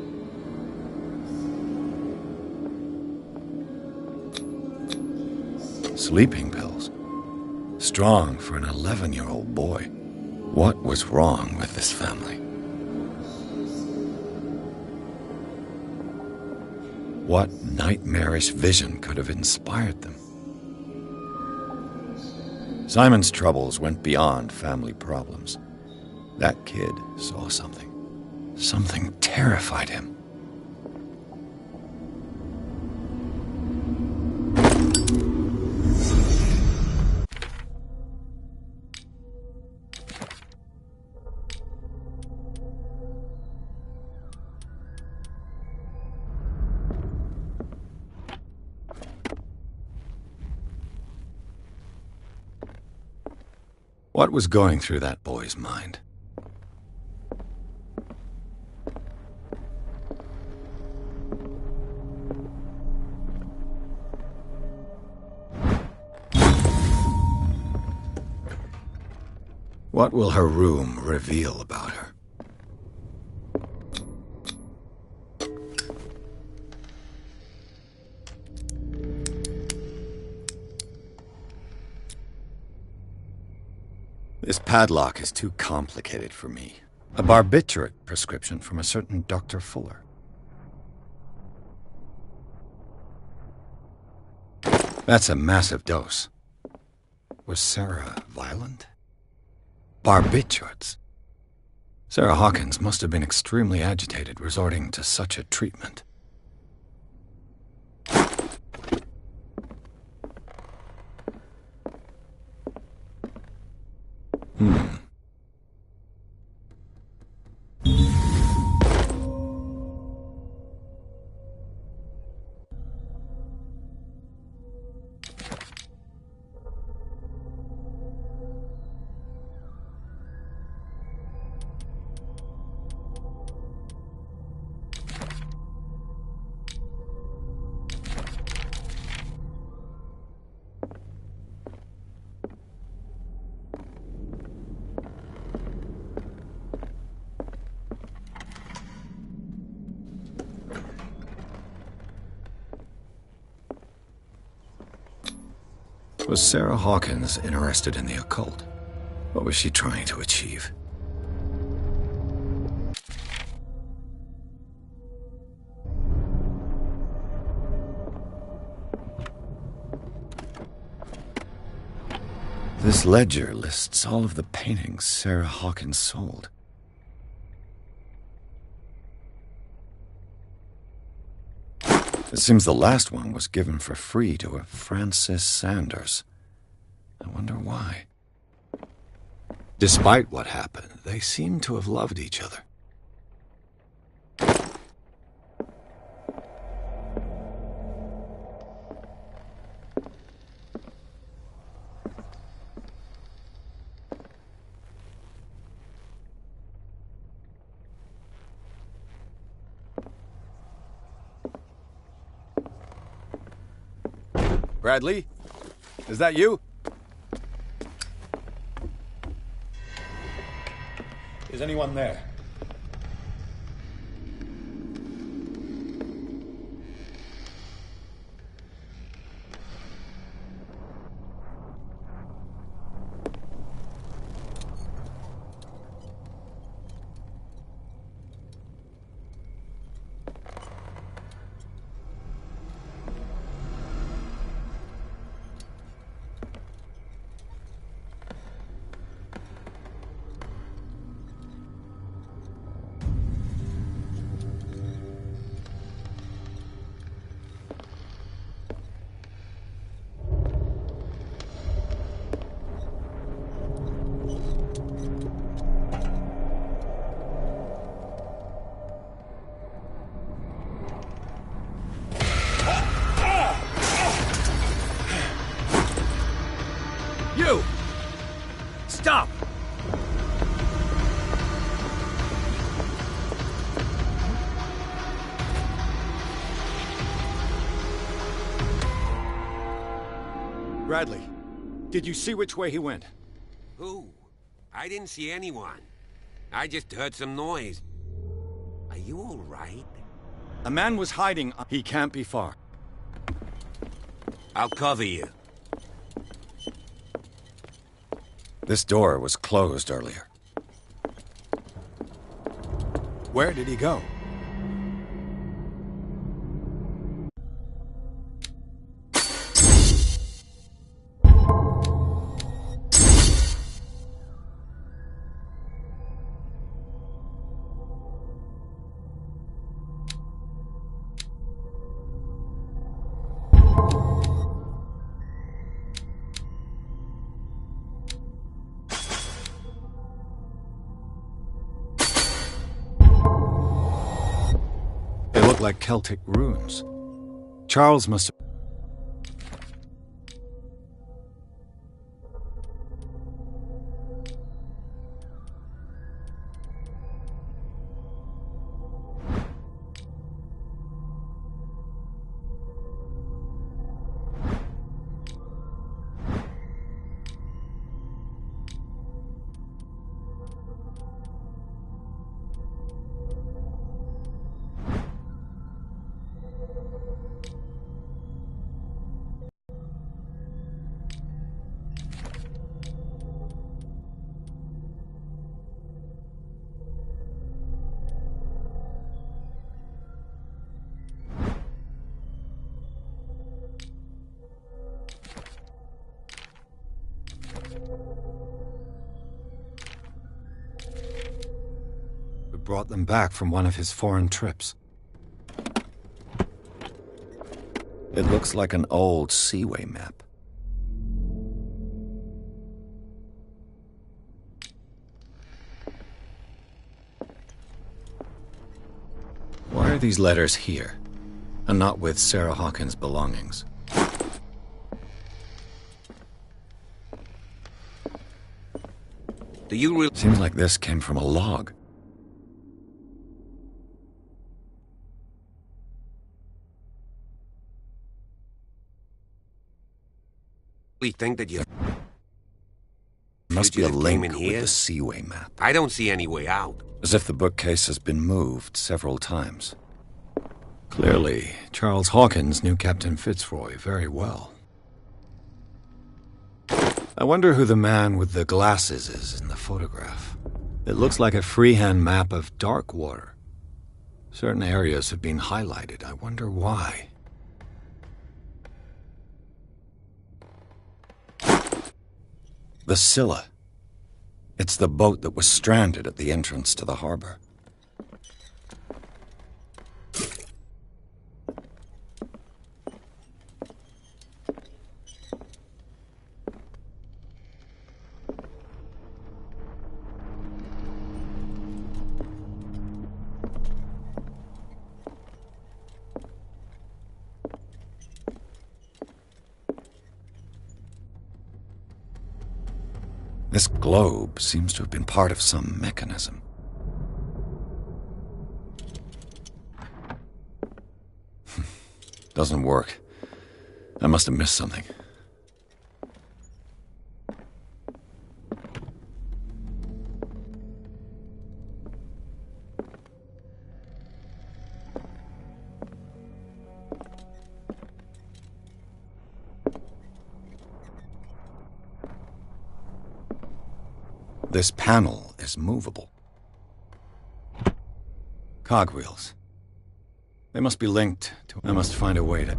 Sleeping pills. Strong for an 11-year-old boy. What was wrong with this family? What nightmarish vision could have inspired them? Simon's troubles went beyond family problems. That kid saw something. Something terrified him. What was going through that boy's mind? What will her room reveal about her? This padlock is too complicated for me. A barbiturate prescription from a certain Dr. Fuller. That's a massive dose. Was Sarah violent? Barbiturates. Sarah Hawkins must have been extremely agitated resorting to such a treatment. Was Sarah Hawkins interested in the occult? What was she trying to achieve? This ledger lists all of the paintings Sarah Hawkins sold. It seems the last one was given for free to a Francis Sanders. I wonder why. Despite what happened, they seem to have loved each other. Bradley? Is that you? Is anyone there? You! Stop! Bradley, did you see which way he went? Who? I didn't see anyone. I just heard some noise. Are you all right? A man was hiding. He can't be far. I'll cover you. This door was closed earlier. Where did he go? They look like Celtic runes. Charles must have... brought them back from one of his foreign trips. It looks like an old Seaway map. Why are these letters here, and not with Sarah Hawkins' belongings? Do you really... Seems like this came from a log. think that you... Must be a just came link in with here? the Seaway map. I don't see any way out. As if the bookcase has been moved several times. Clearly, Charles Hawkins knew Captain Fitzroy very well. I wonder who the man with the glasses is in the photograph. It looks like a freehand map of dark water. Certain areas have been highlighted. I wonder why. The Scylla. It's the boat that was stranded at the entrance to the harbor. This globe seems to have been part of some mechanism. Doesn't work. I must have missed something. This panel is movable. Cogwheels. They must be linked to... I must find a way to...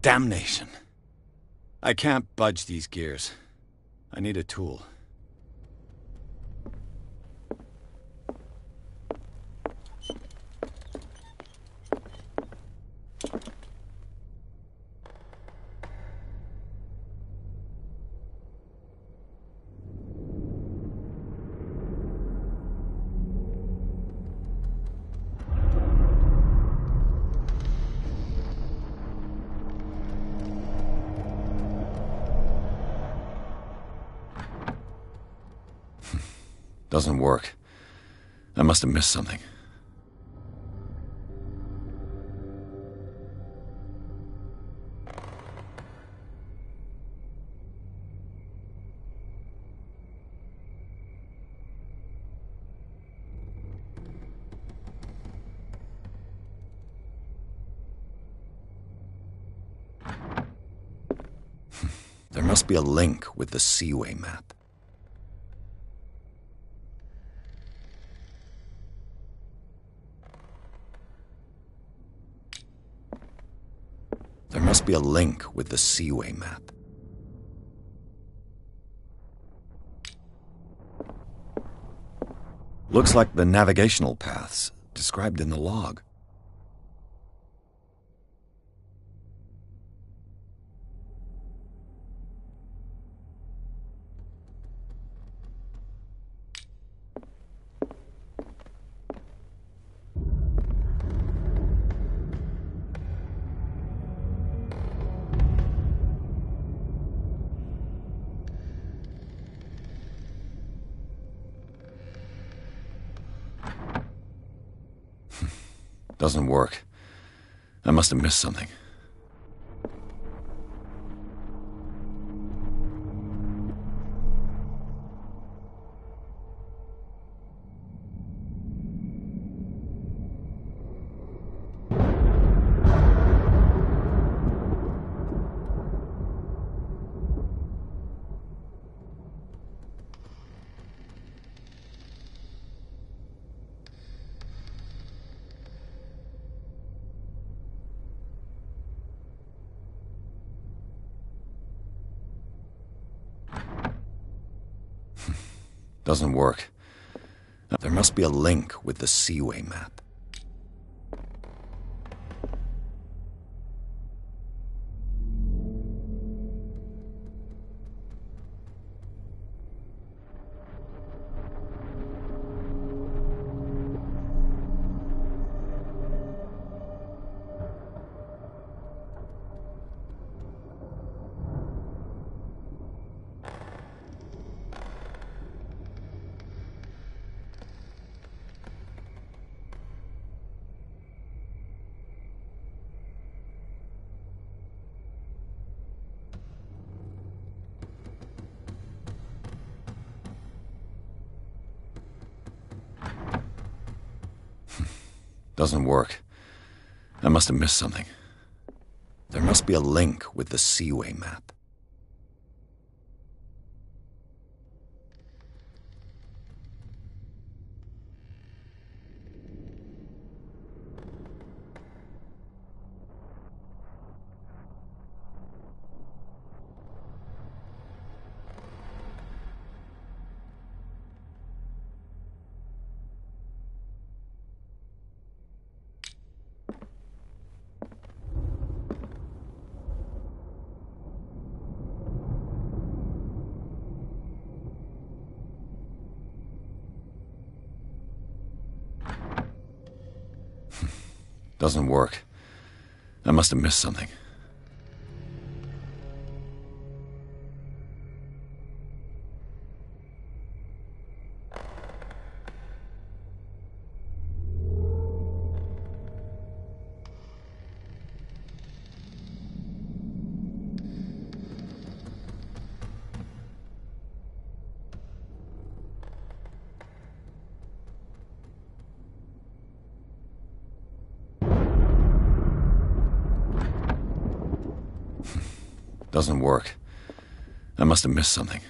Damnation. I can't budge these gears. I need a tool. Doesn't work. I must have missed something. There must be a link with the Seaway map. There must be a link with the Seaway map. Looks like the navigational paths described in the log. Doesn't work. I must have missed something. Doesn't work. There must be a link with the Seaway map. Doesn't work. I must have missed something. There must be a link with the Seaway map. Doesn't work. I must have missed something. Doesn't work. I must have missed something.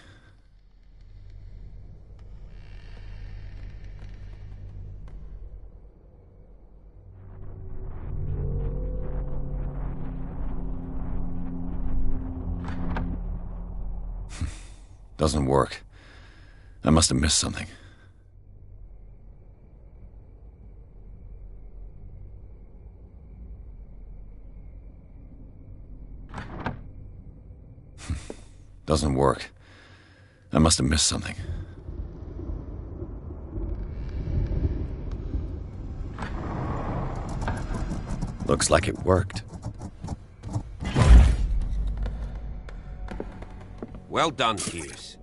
Doesn't work. I must have missed something. Doesn't work. I must have missed something. Looks like it worked. Well done, Pierce.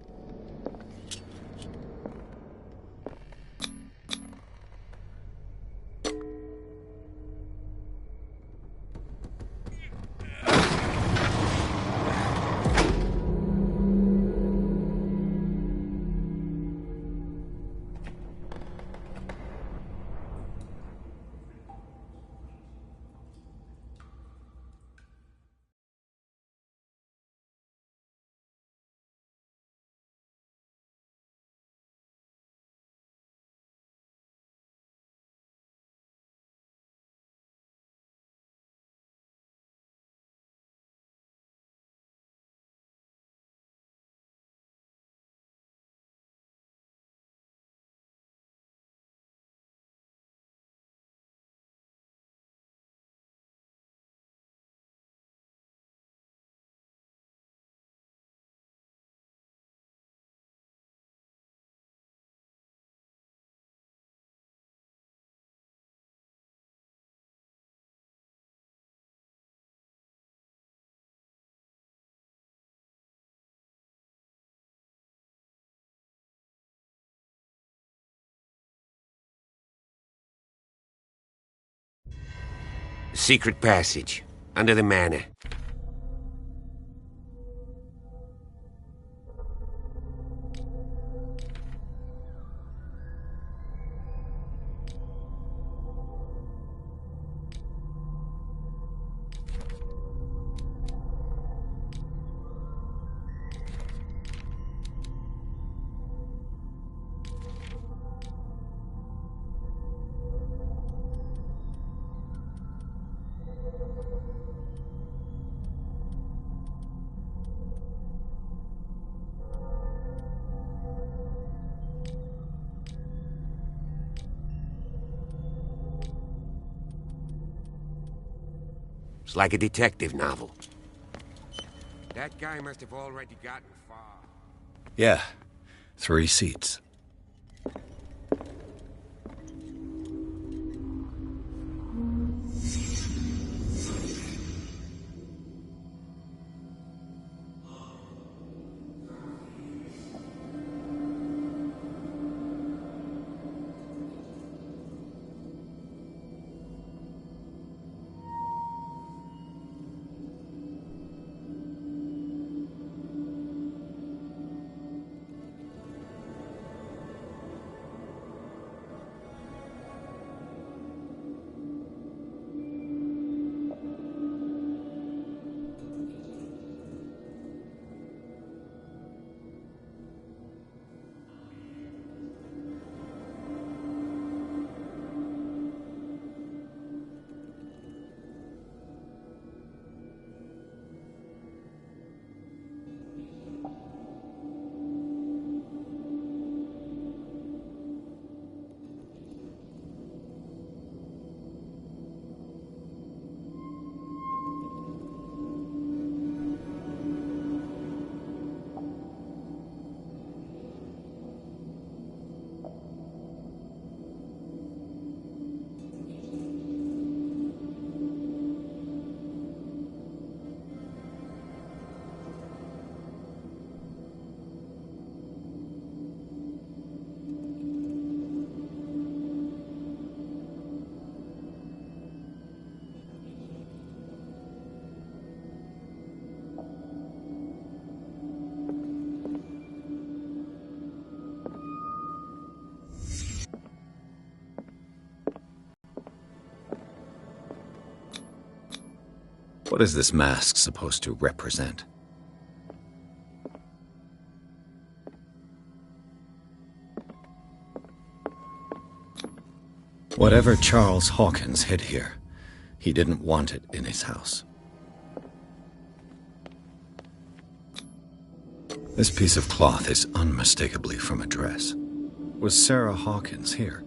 Secret passage, under the manor. It's like a detective novel. That guy must have already gotten far. Yeah, 3 seats. What is this mask supposed to represent? Whatever Charles Hawkins hid here, he didn't want it in his house. This piece of cloth is unmistakably from a dress. Was Sarah Hawkins here?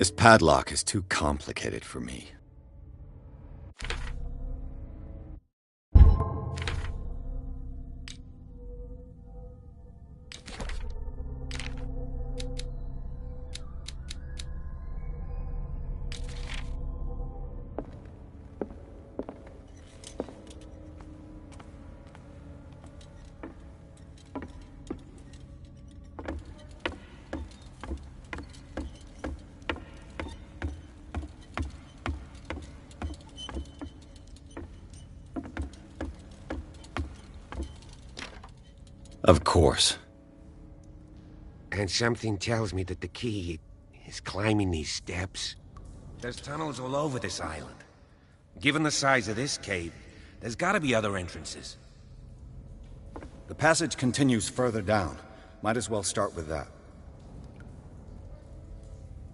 This padlock is too complicated for me. Of course. And something tells me that the key is climbing these steps. There's tunnels all over this island. Given the size of this cave, there's gotta be other entrances. The passage continues further down. Might as well start with that.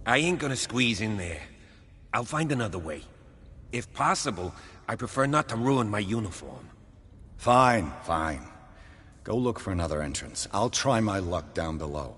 I ain't gonna squeeze in there. I'll find another way. If possible, I prefer not to ruin my uniform. Fine, fine. Go look for another entrance. I'll try my luck down below.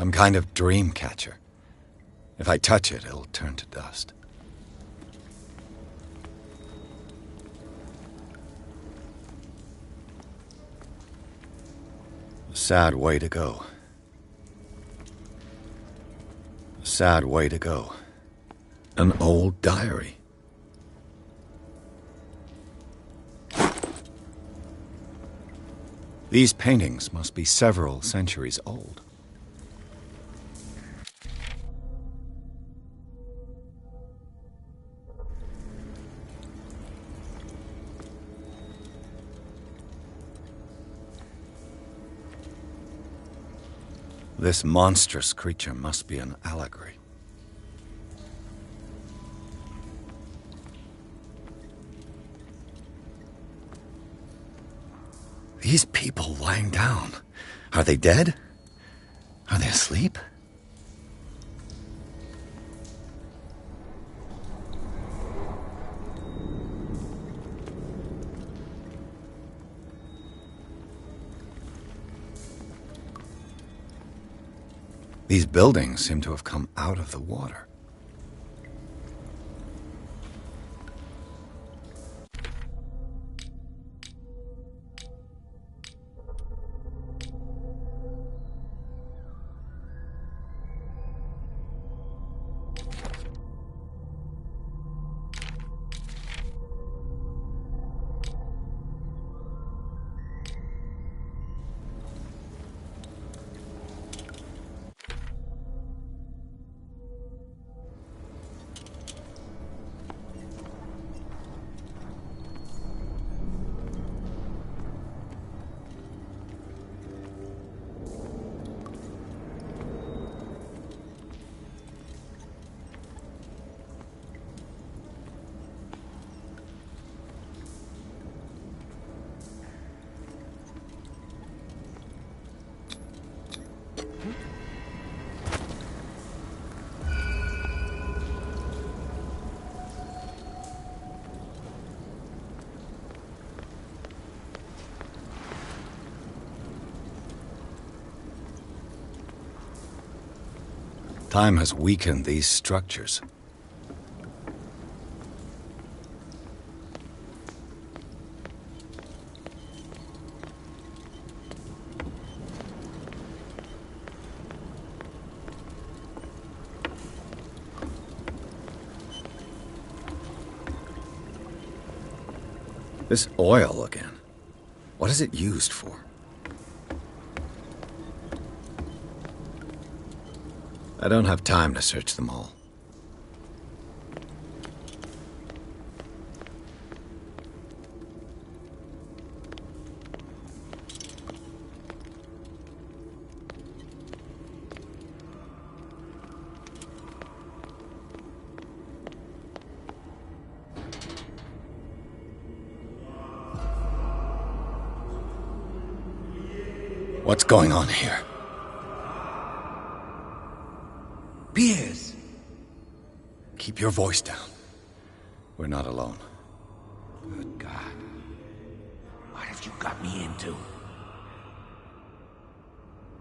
Some kind of dream catcher. If I touch it, it'll turn to dust. A sad way to go. A sad way to go. An old diary. These paintings must be several centuries old. This monstrous creature must be an allegory. These people lying down, are they dead? Are they asleep? These buildings seem to have come out of the water. Time has weakened these structures. This oil again. What is it used for? I don't have time to search them all. What's going on here? Piers! Keep your voice down. We're not alone. Good God. What have you got me into?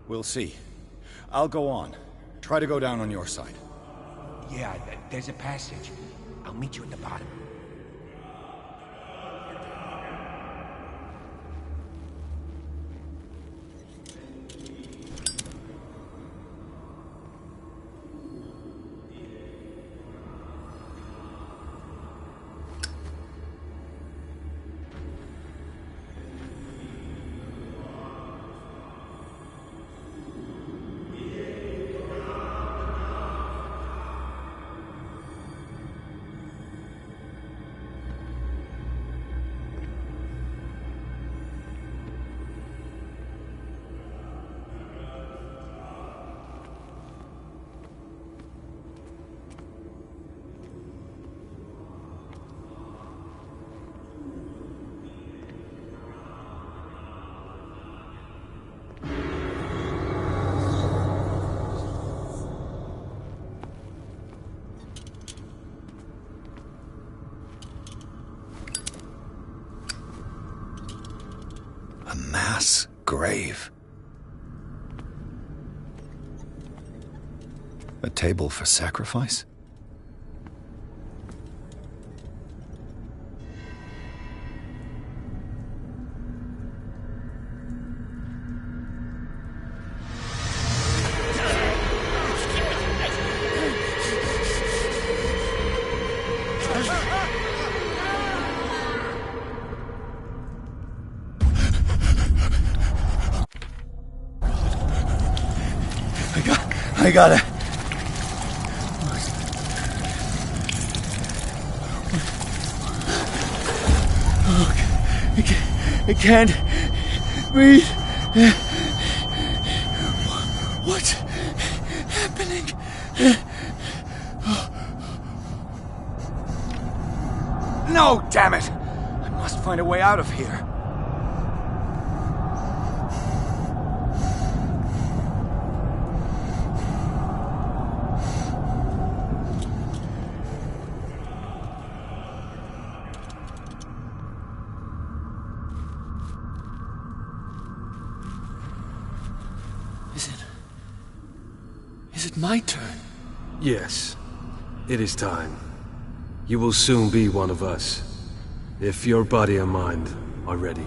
We'll see. I'll go on. Try to go down on your side. Yeah, there's a passage. I'll meet you at the bottom. A mass grave. A table for sacrifice? I gotta... I can't breathe. What's happening? No, damn it! I must find a way out of here. Is it my turn? Yes. It is time. You will soon be one of us. If your body and mind are ready.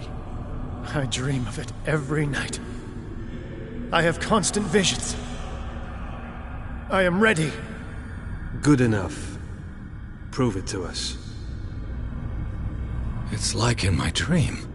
I dream of it every night. I have constant visions. I am ready. Good enough. Prove it to us. It's like in my dream.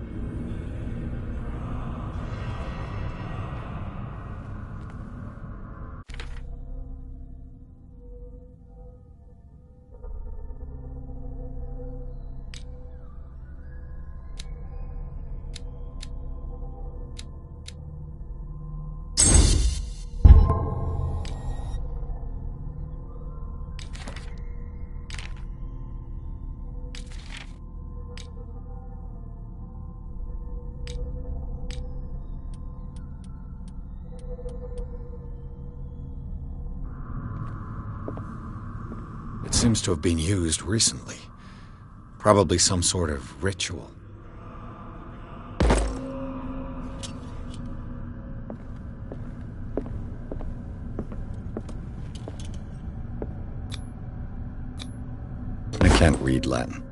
It seems to have been used recently. Probably some sort of ritual. I can't read Latin.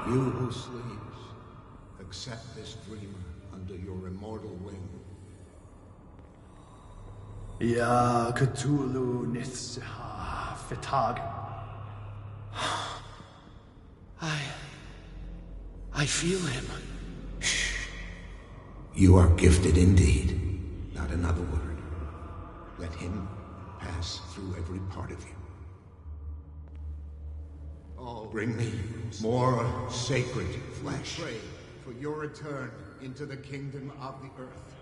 You who sleeps, accept this dreamer under your immortal wing. Ya Cthulhu Nithsiha Fitag. I feel him. You are gifted indeed. Not another word. Let him pass through every part of you. Oh, bring me more sacred flesh. Pray for your return into the kingdom of the earth.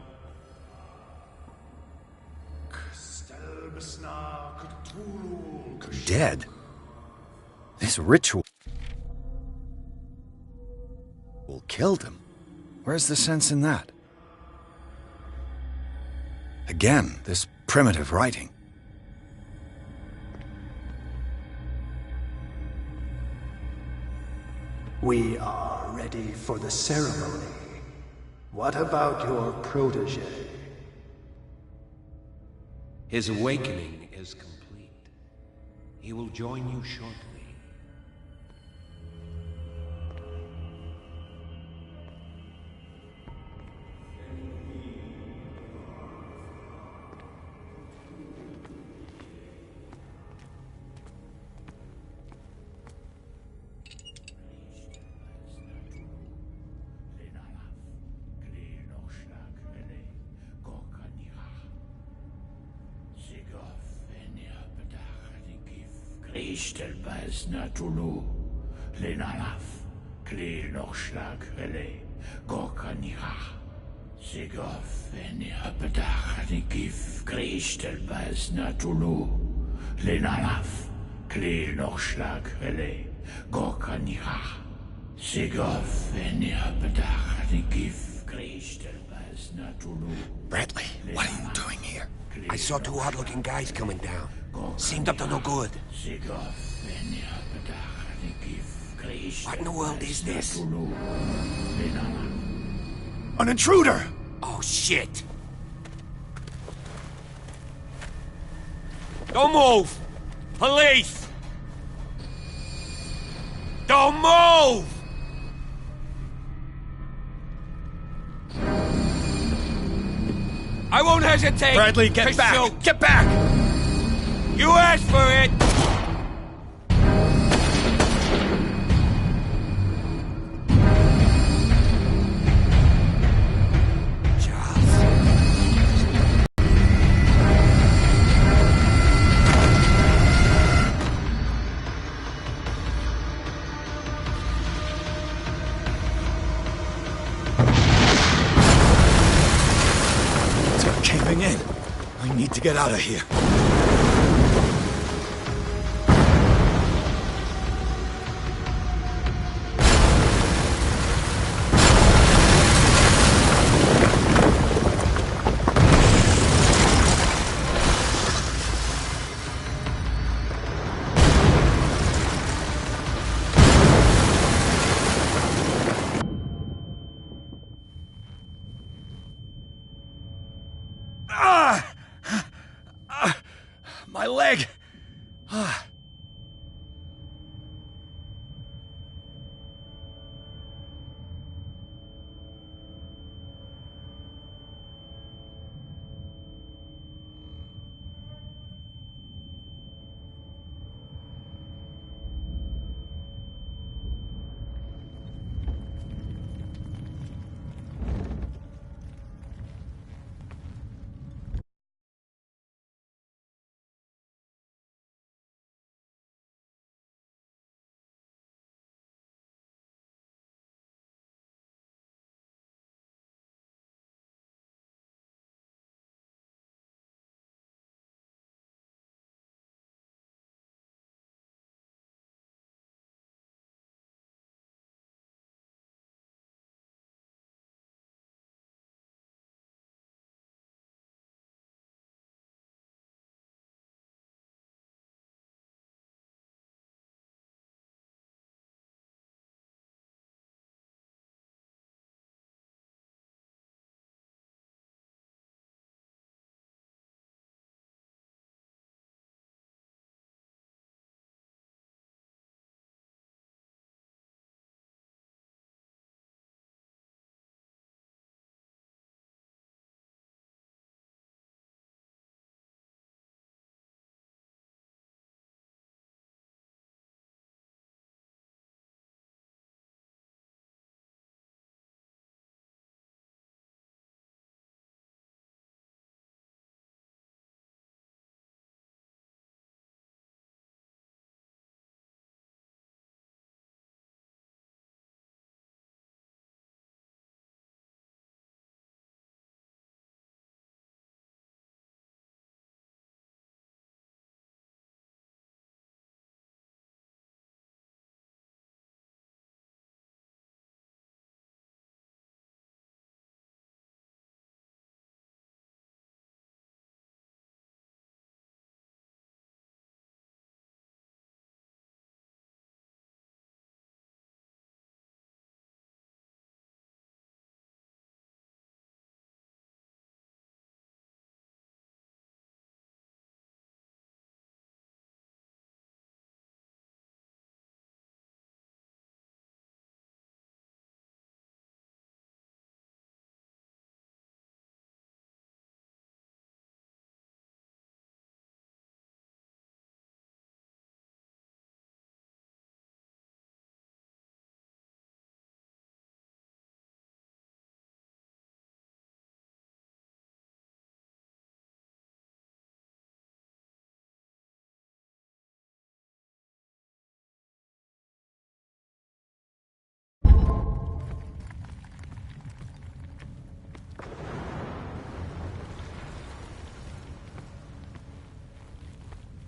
Dead? This ritual killed him. Where's the sense in that? Again, this primitive writing. We are ready for the ceremony. What about your protege? His awakening is complete. He will join you shortly. Kristelbas Natulu, Lenalaf, Kle Norschlag Rele, Gorkanira, Segof, Eni Hapedach, Nikif, Kristelbas Natulu, Lenalaf, Kle Norschlag Rele, Gorkanira, Segof, Eni Hapedach, Nikif, Kristelbas Natulu. Bradley, what are you doing here? I saw two odd-looking guys coming down. Seemed up to no good. What in the world is this? An intruder! Oh, shit! Don't move! Police! Don't move! I won't hesitate! Bradley, get back! Shoot. Get back! You asked for it! They're caving in. I need to get out of here.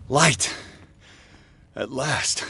Light. At last.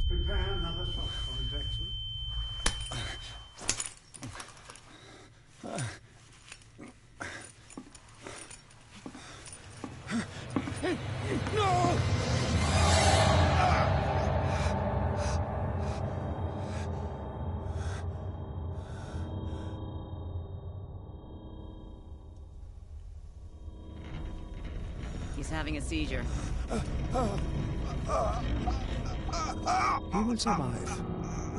Prepare another shot for injection. No! He's having a seizure. He will survive.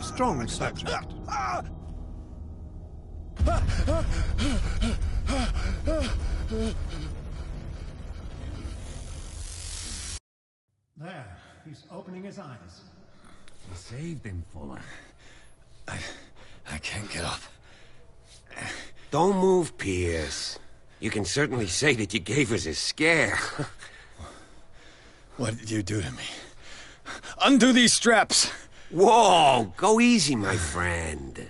Strong subject. There, he's opening his eyes. You saved him, Fuller. I can't get up. Don't move, Pierce. You can certainly say that you gave us a scare. What did you do to me? Undo these straps! Whoa! Go easy, my friend.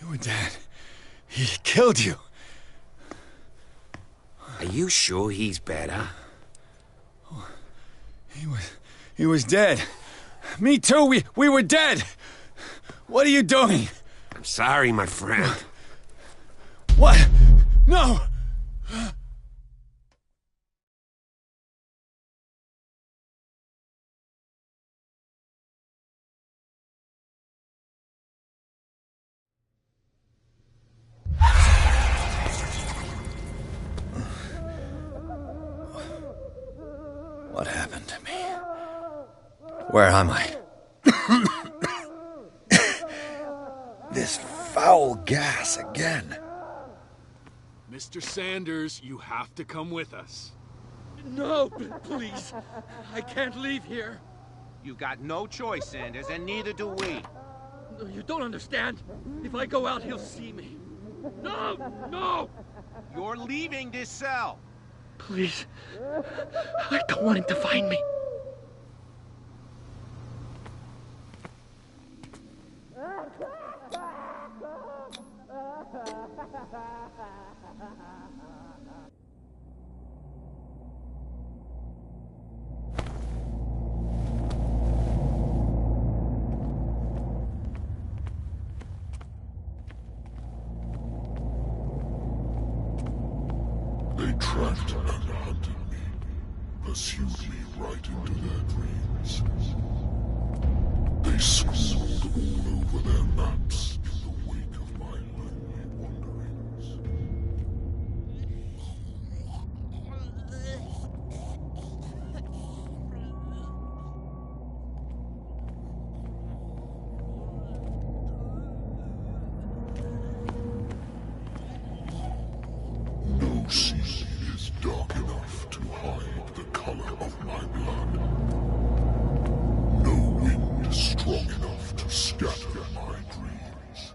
You were dead. He killed you. Are you sure he's better? He was dead. Me too, we were dead! What are you doing? I'm sorry, my friend. What? No! What happened to me? Where am I? This foul gas again. Mr. Sanders, you have to come with us. No, please. I can't leave here. You've got no choice, Sanders, and neither do we. No, you don't understand. If I go out, he'll see me. No! No! You're leaving this cell. Please. I don't want him to find me. They tracked and hunted me, pursued me right into their dreams. They scribbled all over their maps in the wake of my lonely wanderings. No sea is dark enough to hide the color of my blood. No wind strong enough to scatter my dreams.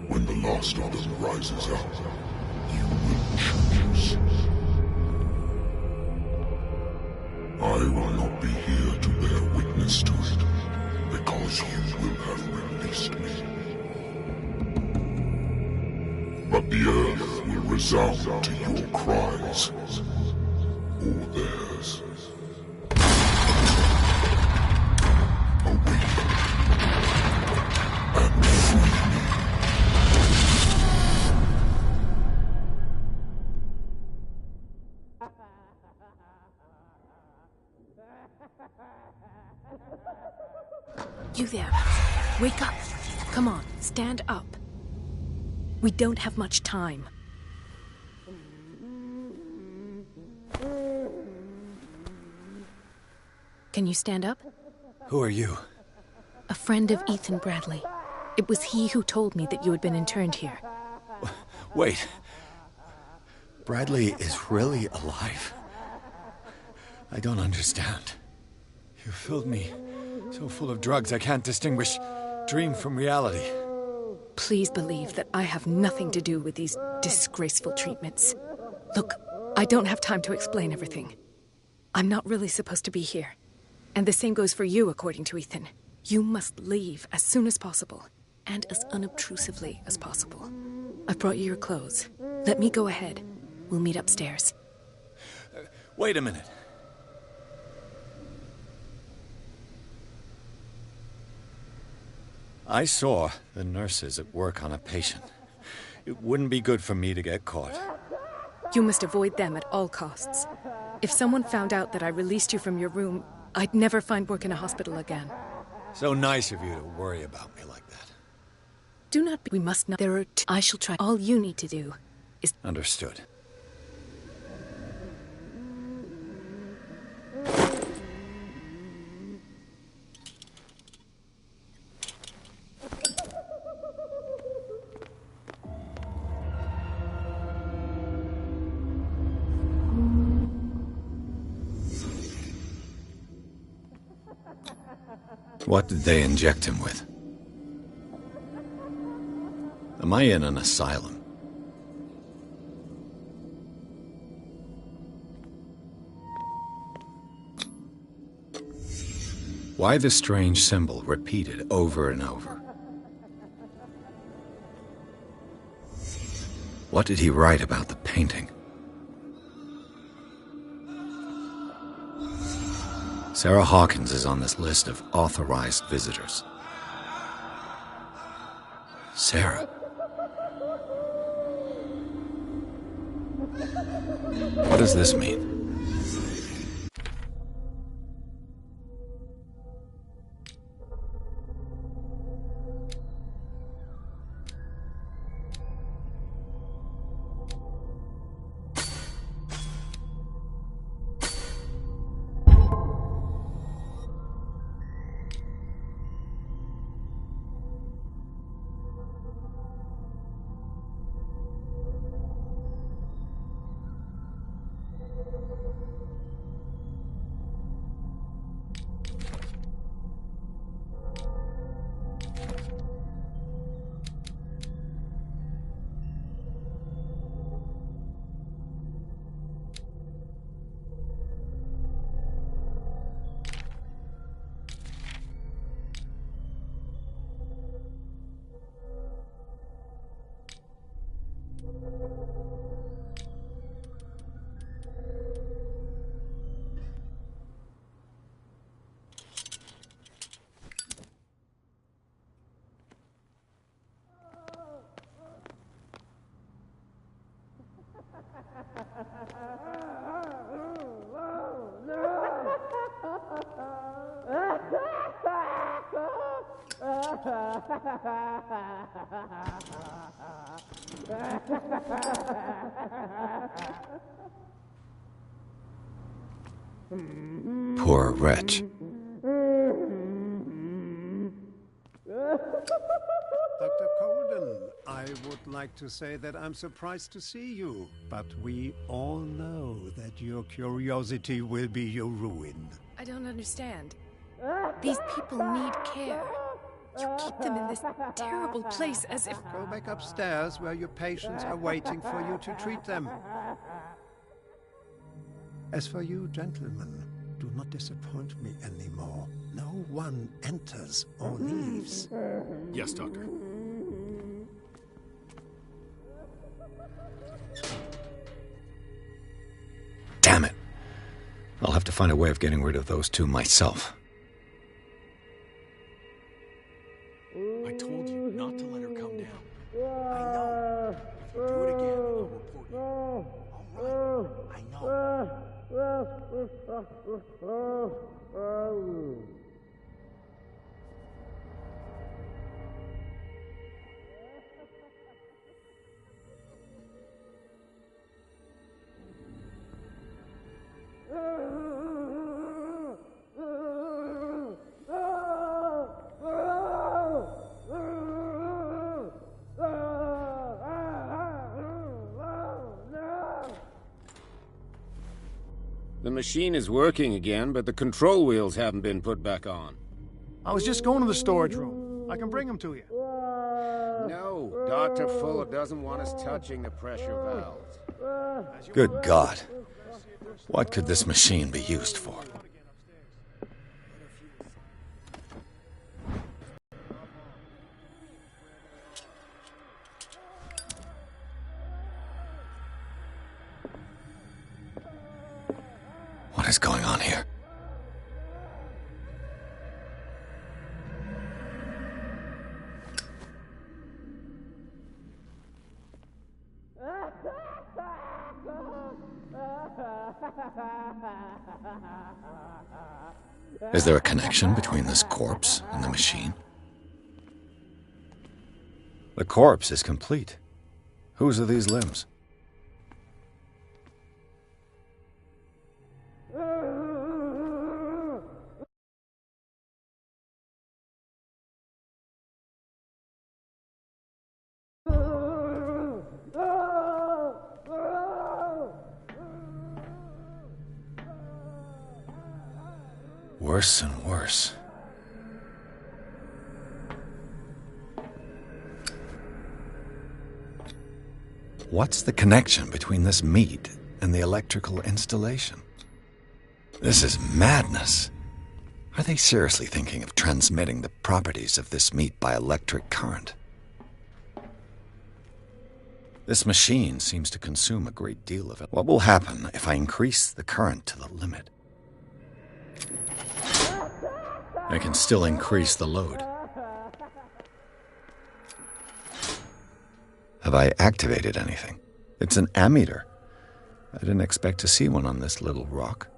When the last of them rises up, you will choose. I will not be here to bear witness to it, because you will have released me. But the earth will resound to your cries, or theirs. Awake and free me. You there. Wake up. Come on, stand up. We don't have much time. Can you stand up? Who are you? A friend of Ethan Bradley. It was he who told me that you had been interned here. Wait. Bradley is really alive? I don't understand. You filled me so full of drugs I can't distinguish dream from reality. Please believe that I have nothing to do with these disgraceful treatments. Look, I don't have time to explain everything. I'm not really supposed to be here. And the same goes for you, according to Ethan. You must leave as soon as possible, and as unobtrusively as possible. I've brought you your clothes. Let me go ahead. We'll meet upstairs. Wait a minute. I saw the nurses at work on a patient. It wouldn't be good for me to get caught. You must avoid them at all costs. If someone found out that I released you from your room, I'd never find work in a hospital again. So nice of you to worry about me like that. Do not be... We must not... There are... I shall try. All you need to do is... Understood. What did they inject him with? Am I in an asylum? Why the strange symbol repeated over and over? What did he write about the painting? Sarah Hawkins is on this list of authorized visitors. Sarah. What does this mean? Poor wretch. Dr. Colden, I would like to say that I'm surprised to see you, but we all know that your curiosity will be your ruin. I don't understand. These people need care. You keep them in this terrible place as if... Go back upstairs where your patients are waiting for you to treat them. As for you, gentlemen, do not disappoint me anymore. No one enters or leaves. Yes, Doctor. Damn it. I'll have to find a way of getting rid of those two myself. I told you not to let her come down. I know. If you do it again, I'll report you. All right. I know. The machine is working again, but the control wheels haven't been put back on. I was just going to the storage room. I can bring them to you. No, Dr. Fuller doesn't want us touching the pressure valves. Good God. What could this machine be used for? What is going on here? Is there a connection between this corpse and the machine? The corpse is complete. Whose are these limbs? Worse and worse. What's the connection between this meat and the electrical installation? This is madness. Are they seriously thinking of transmitting the properties of this meat by electric current? This machine seems to consume a great deal of it. What will happen if I increase the current to the limit? I can still increase the load. Have I activated anything? It's an ammeter. I didn't expect to see one on this little rock.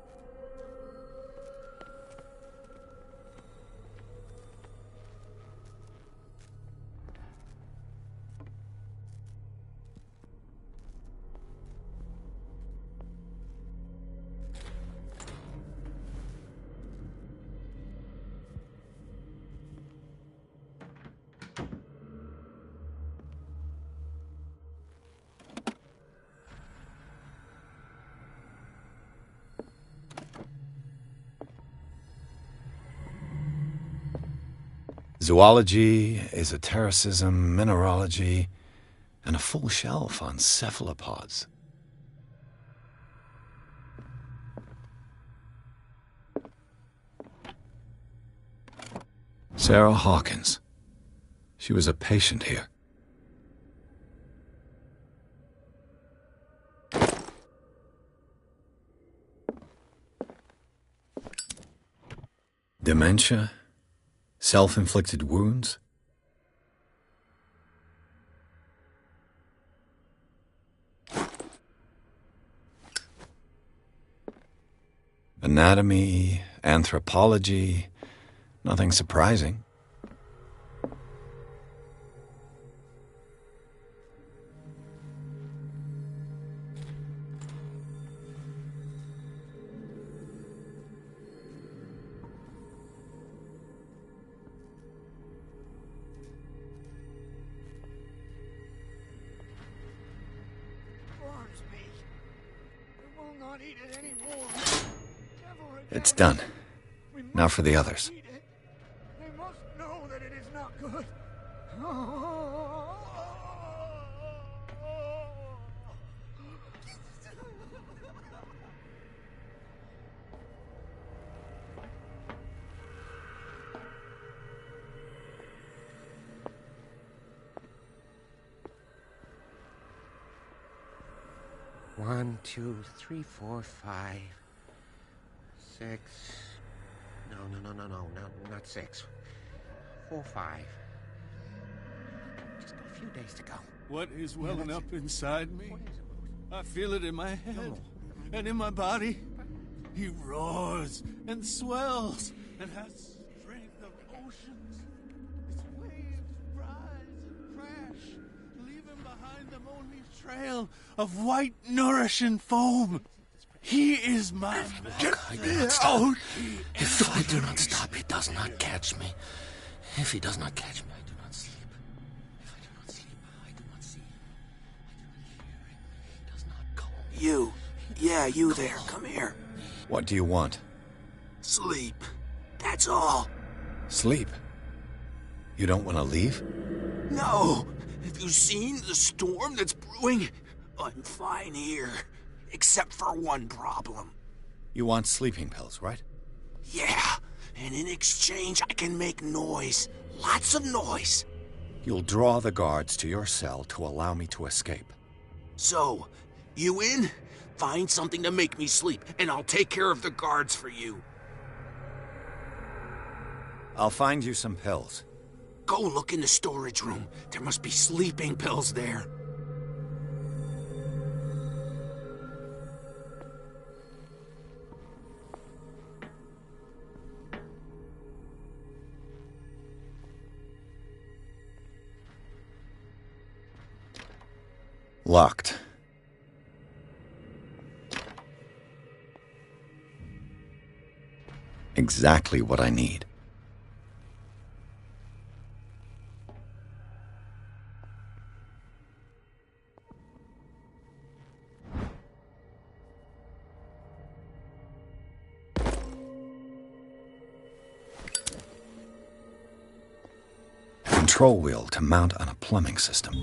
Zoology, esotericism, mineralogy, and a full shelf on cephalopods. Sarah Hawkins. She was a patient here. Dementia? Self-inflicted wounds? Anatomy, anthropology, nothing surprising. It's done. Now for the others. They must know that it is not good. 1, 2, 3, 4, 5, 6. No, not 6. 4, 5. Just a few days to go. What is welling up inside me? I feel it in my head and in my body. He roars and swells and has strength of oceans. Its waves rise and crash, leaving behind them only trail of white, nourishing foam. He is my I do not stop. If I do not stop, he does not catch me. If he does not catch me, I do not sleep. If I do not sleep, I do not see him. I do not hear him. He does not call me. You. Yeah, you there. Come here. What do you want? Sleep. That's all. Sleep? You don't want to leave? No. Have you seen the storm that's brewing? I'm fine here. Except for one problem. You want sleeping pills, right? Yeah. And in exchange, I can make noise. Lots of noise. You'll draw the guards to your cell to allow me to escape. So, you in? Find something to make me sleep, and I'll take care of the guards for you. I'll find you some pills. Go look in the storage room. There must be sleeping pills there. Locked. Exactly what I need. Control wheel to mount on a plumbing system.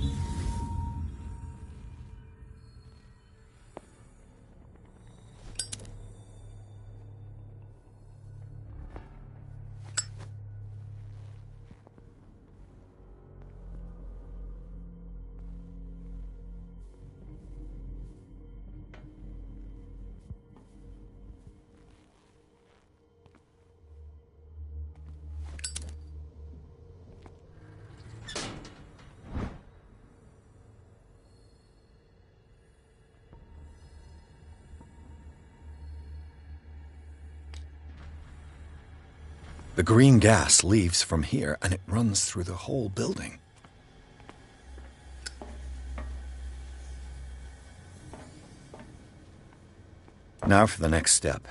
The green gas leaves from here, and it runs through the whole building. Now for the next step.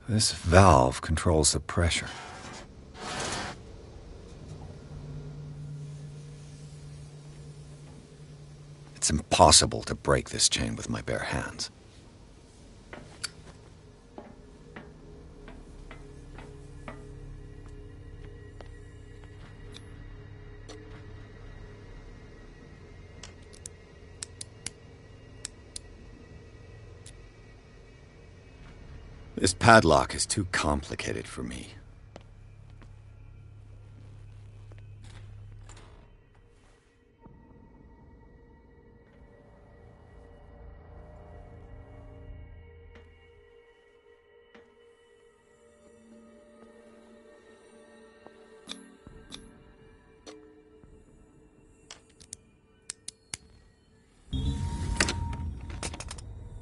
This valve controls the pressure. It's impossible to break this chain with my bare hands. This padlock is too complicated for me.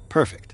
Perfect.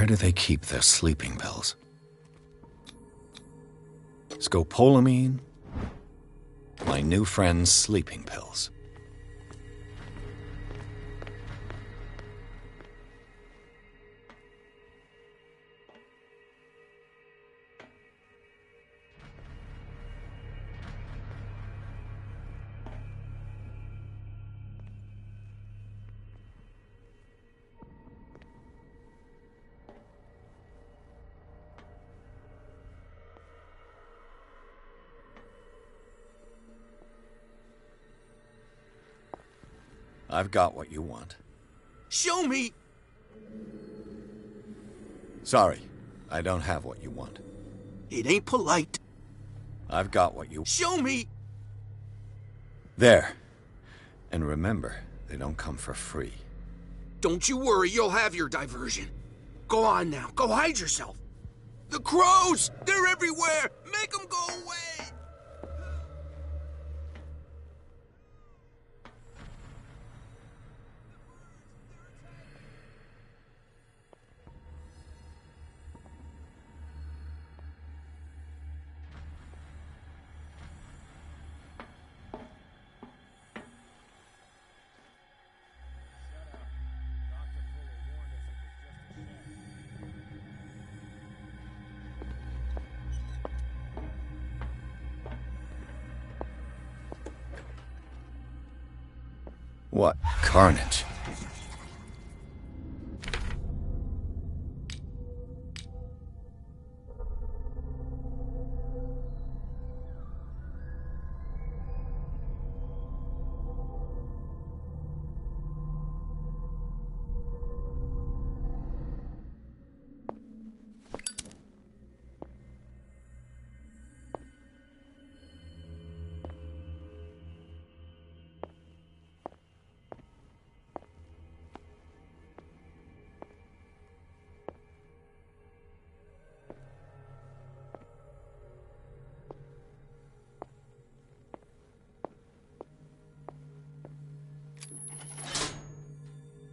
Where do they keep their sleeping pills? Scopolamine, my new friend's sleeping pills. I've got what you want. Show me! Sorry, I don't have what you want. It ain't polite. I've got what you... Show me! There. And remember, they don't come for free. Don't you worry, you'll have your diversion. Go on now, go hide yourself. The crows! They're everywhere! Make them go away! What carnage?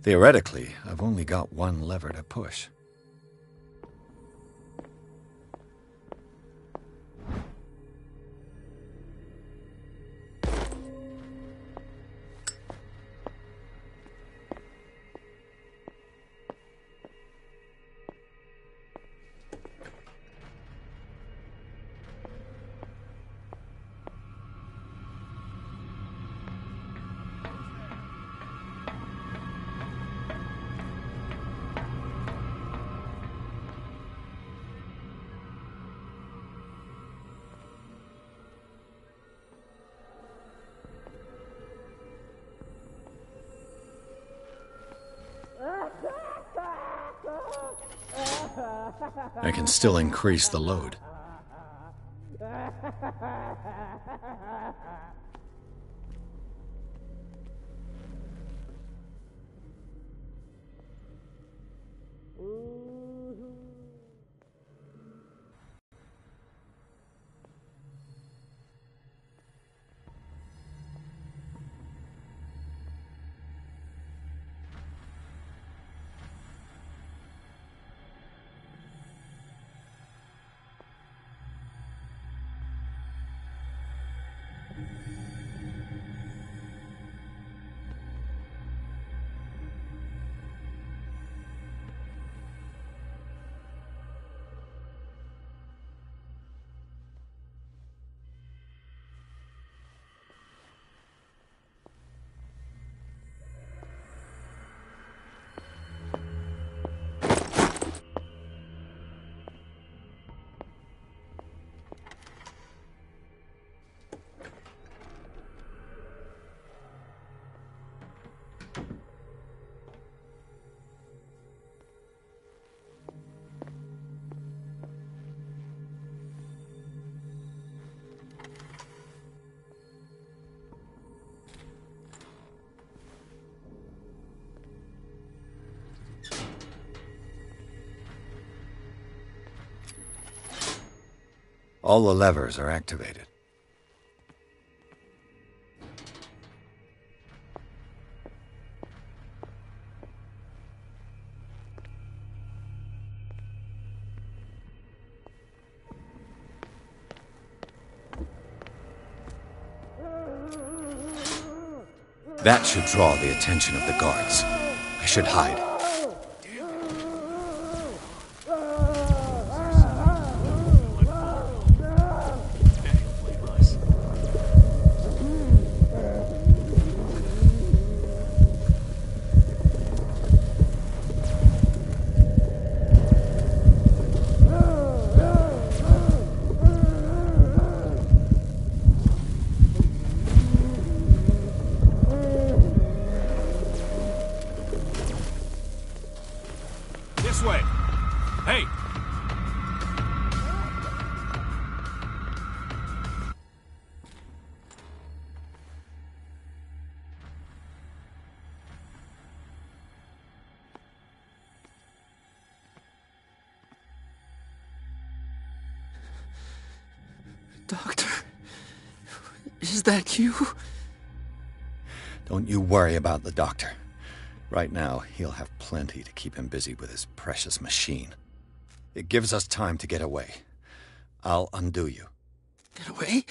Theoretically, I've only got one lever to push. I can still increase the load. All the levers are activated. That should draw the attention of the guards. I should hide. This way! Hey! Doctor, is that you? Don't you worry about the doctor. Right now, he'll have plenty to keep him busy with his precious machine. It gives us time to get away. I'll undo you. Get away?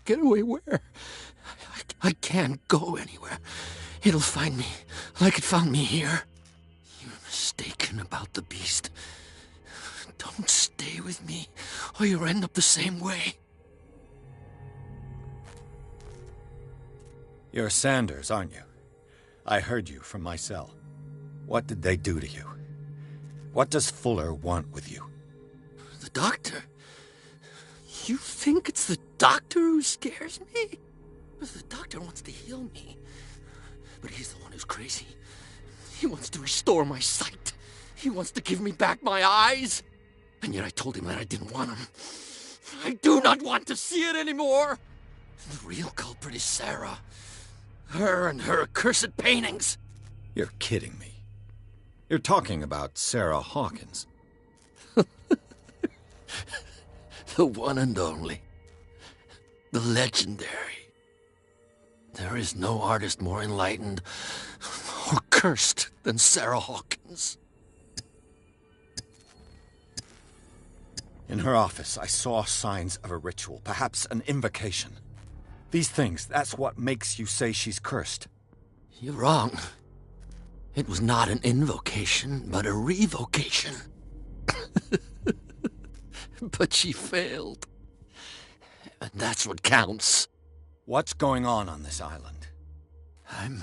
Get away where? I can't go anywhere. It'll find me, like it found me here. You're mistaken about the beast. Don't stay with me, or you'll end up the same way. You're Sanders, aren't you? I heard you from my cell. What did they do to you? What does Fuller want with you? The doctor? You think it's the doctor who scares me? The doctor wants to heal me. But he's the one who's crazy. He wants to restore my sight. He wants to give me back my eyes. And yet I told him that I didn't want him. I do not want to see it anymore. The real culprit is Sarah. Her and her accursed paintings. You're kidding me. You're talking about Sarah Hawkins. The one and only. The legendary. There is no artist more enlightened or cursed than Sarah Hawkins. In her office, I saw signs of a ritual, perhaps an invocation. These things, that's what makes you say she's cursed. You're wrong. It was not an invocation, but a revocation. But she failed. And that's what counts. What's going on this island? I'm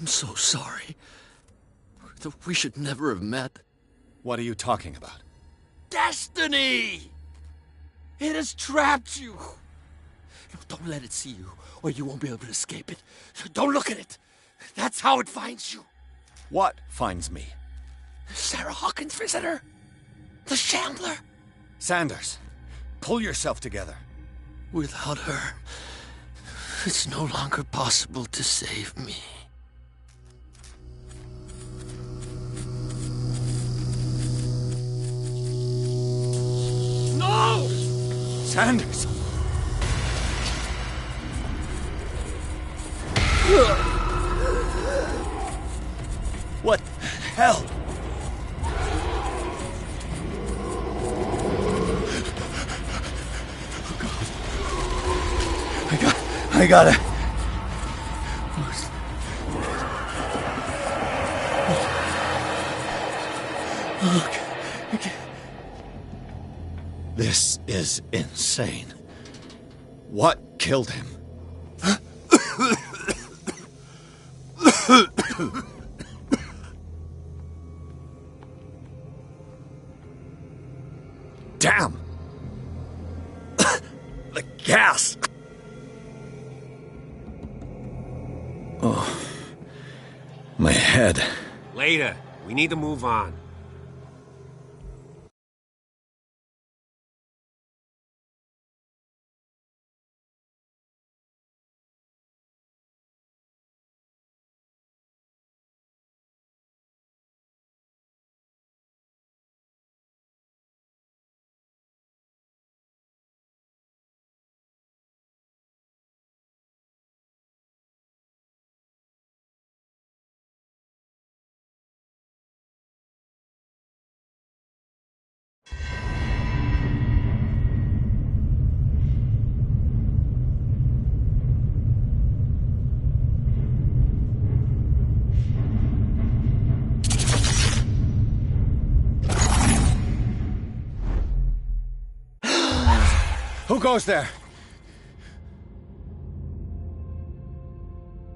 so sorry. We should never have met. What are you talking about? Destiny! It has trapped you. No, don't let it see you, or you won't be able to escape it. Don't look at it. That's how it finds you. What finds me? Sarah Hawkins' visitor. The Shambler. Sanders, pull yourself together. Without her, it's no longer possible to save me. No! Sanders! What the hell? I gotta... Okay. This is insane. What killed him? Damn! The gas! Oh, my head. Later. We need to move on. Who goes there?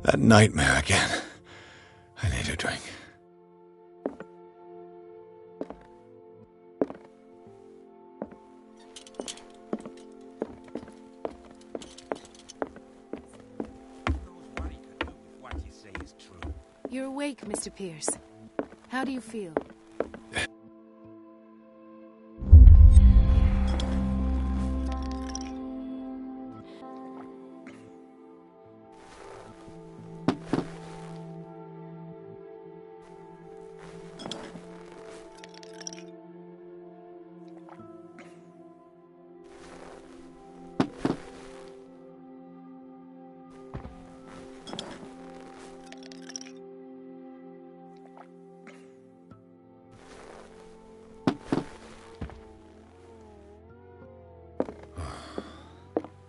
That nightmare again. I need a drink. You're awake, Mr. Pierce. How do you feel?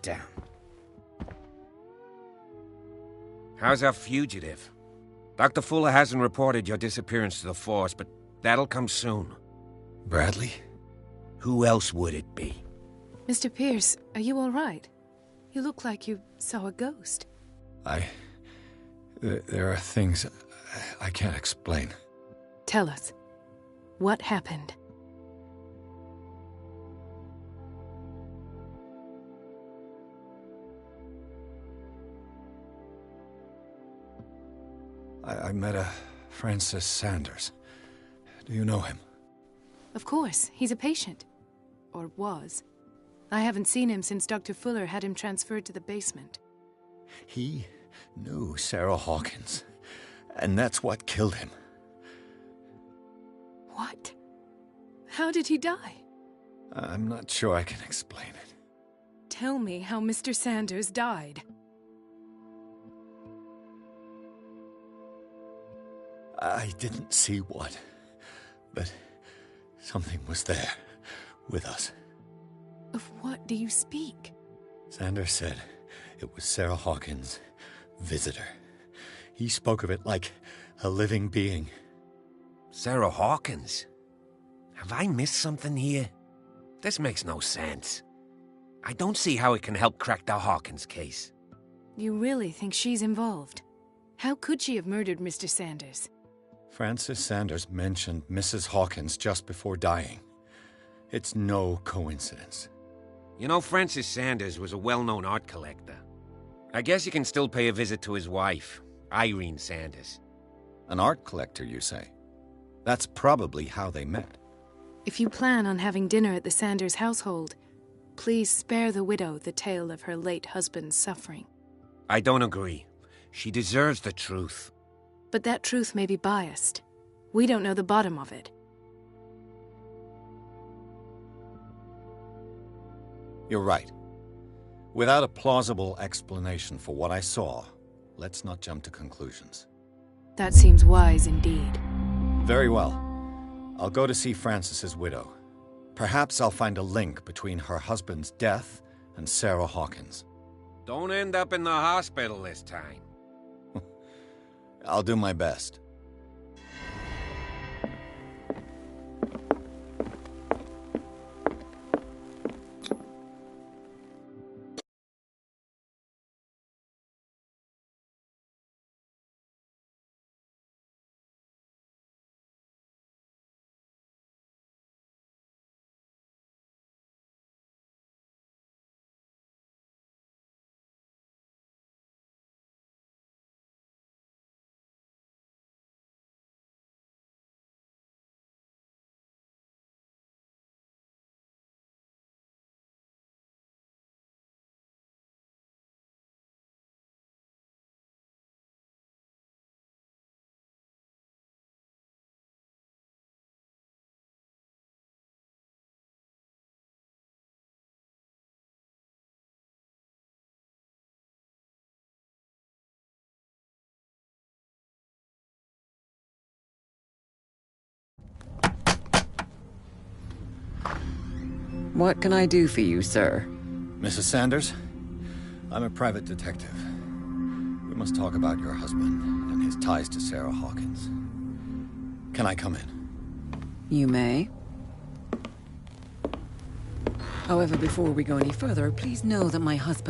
Damn. How's our fugitive? Dr. Fuller hasn't reported your disappearance to the Force, but that'll come soon. Bradley? Who else would it be? Mr. Pierce, are you all right? You look like you saw a ghost. There are things I can't explain. Tell us. What happened? I met a Francis Sanders. Do you know him? Of course, he's a patient. Or was. I haven't seen him since Dr. Fuller had him transferred to the basement. He knew Sarah Hawkins, and that's what killed him. What? How did he die? I'm not sure I can explain it. Tell me how Mr. Sanders died. I didn't see what, but something was there, with us. Of what do you speak? Sanders said it was Sarah Hawkins' visitor. He spoke of it like a living being. Sarah Hawkins? Have I missed something here? This makes no sense. I don't see how it can help crack the Hawkins case. You really think she's involved? How could she have murdered Mr. Sanders? Francis Sanders mentioned Mrs. Hawkins just before dying. It's no coincidence. You know, Francis Sanders was a well-known art collector. I guess you can still pay a visit to his wife, Irene Sanders. An art collector, you say? That's probably how they met. If you plan on having dinner at the Sanders household, please spare the widow the tale of her late husband's suffering. I don't agree. She deserves the truth. But that truth may be biased. We don't know the bottom of it. You're right. Without a plausible explanation for what I saw, let's not jump to conclusions. That seems wise indeed. Very well. I'll go to see Francis's widow. Perhaps I'll find a link between her husband's death and Sarah Hawkins. Don't end up in the hospital this time. I'll do my best. What can I do for you, sir? Mrs. Sanders, I'm a private detective. We must talk about your husband and his ties to Sarah Hawkins. Can I come in? You may. However, before we go any further, please know that my husband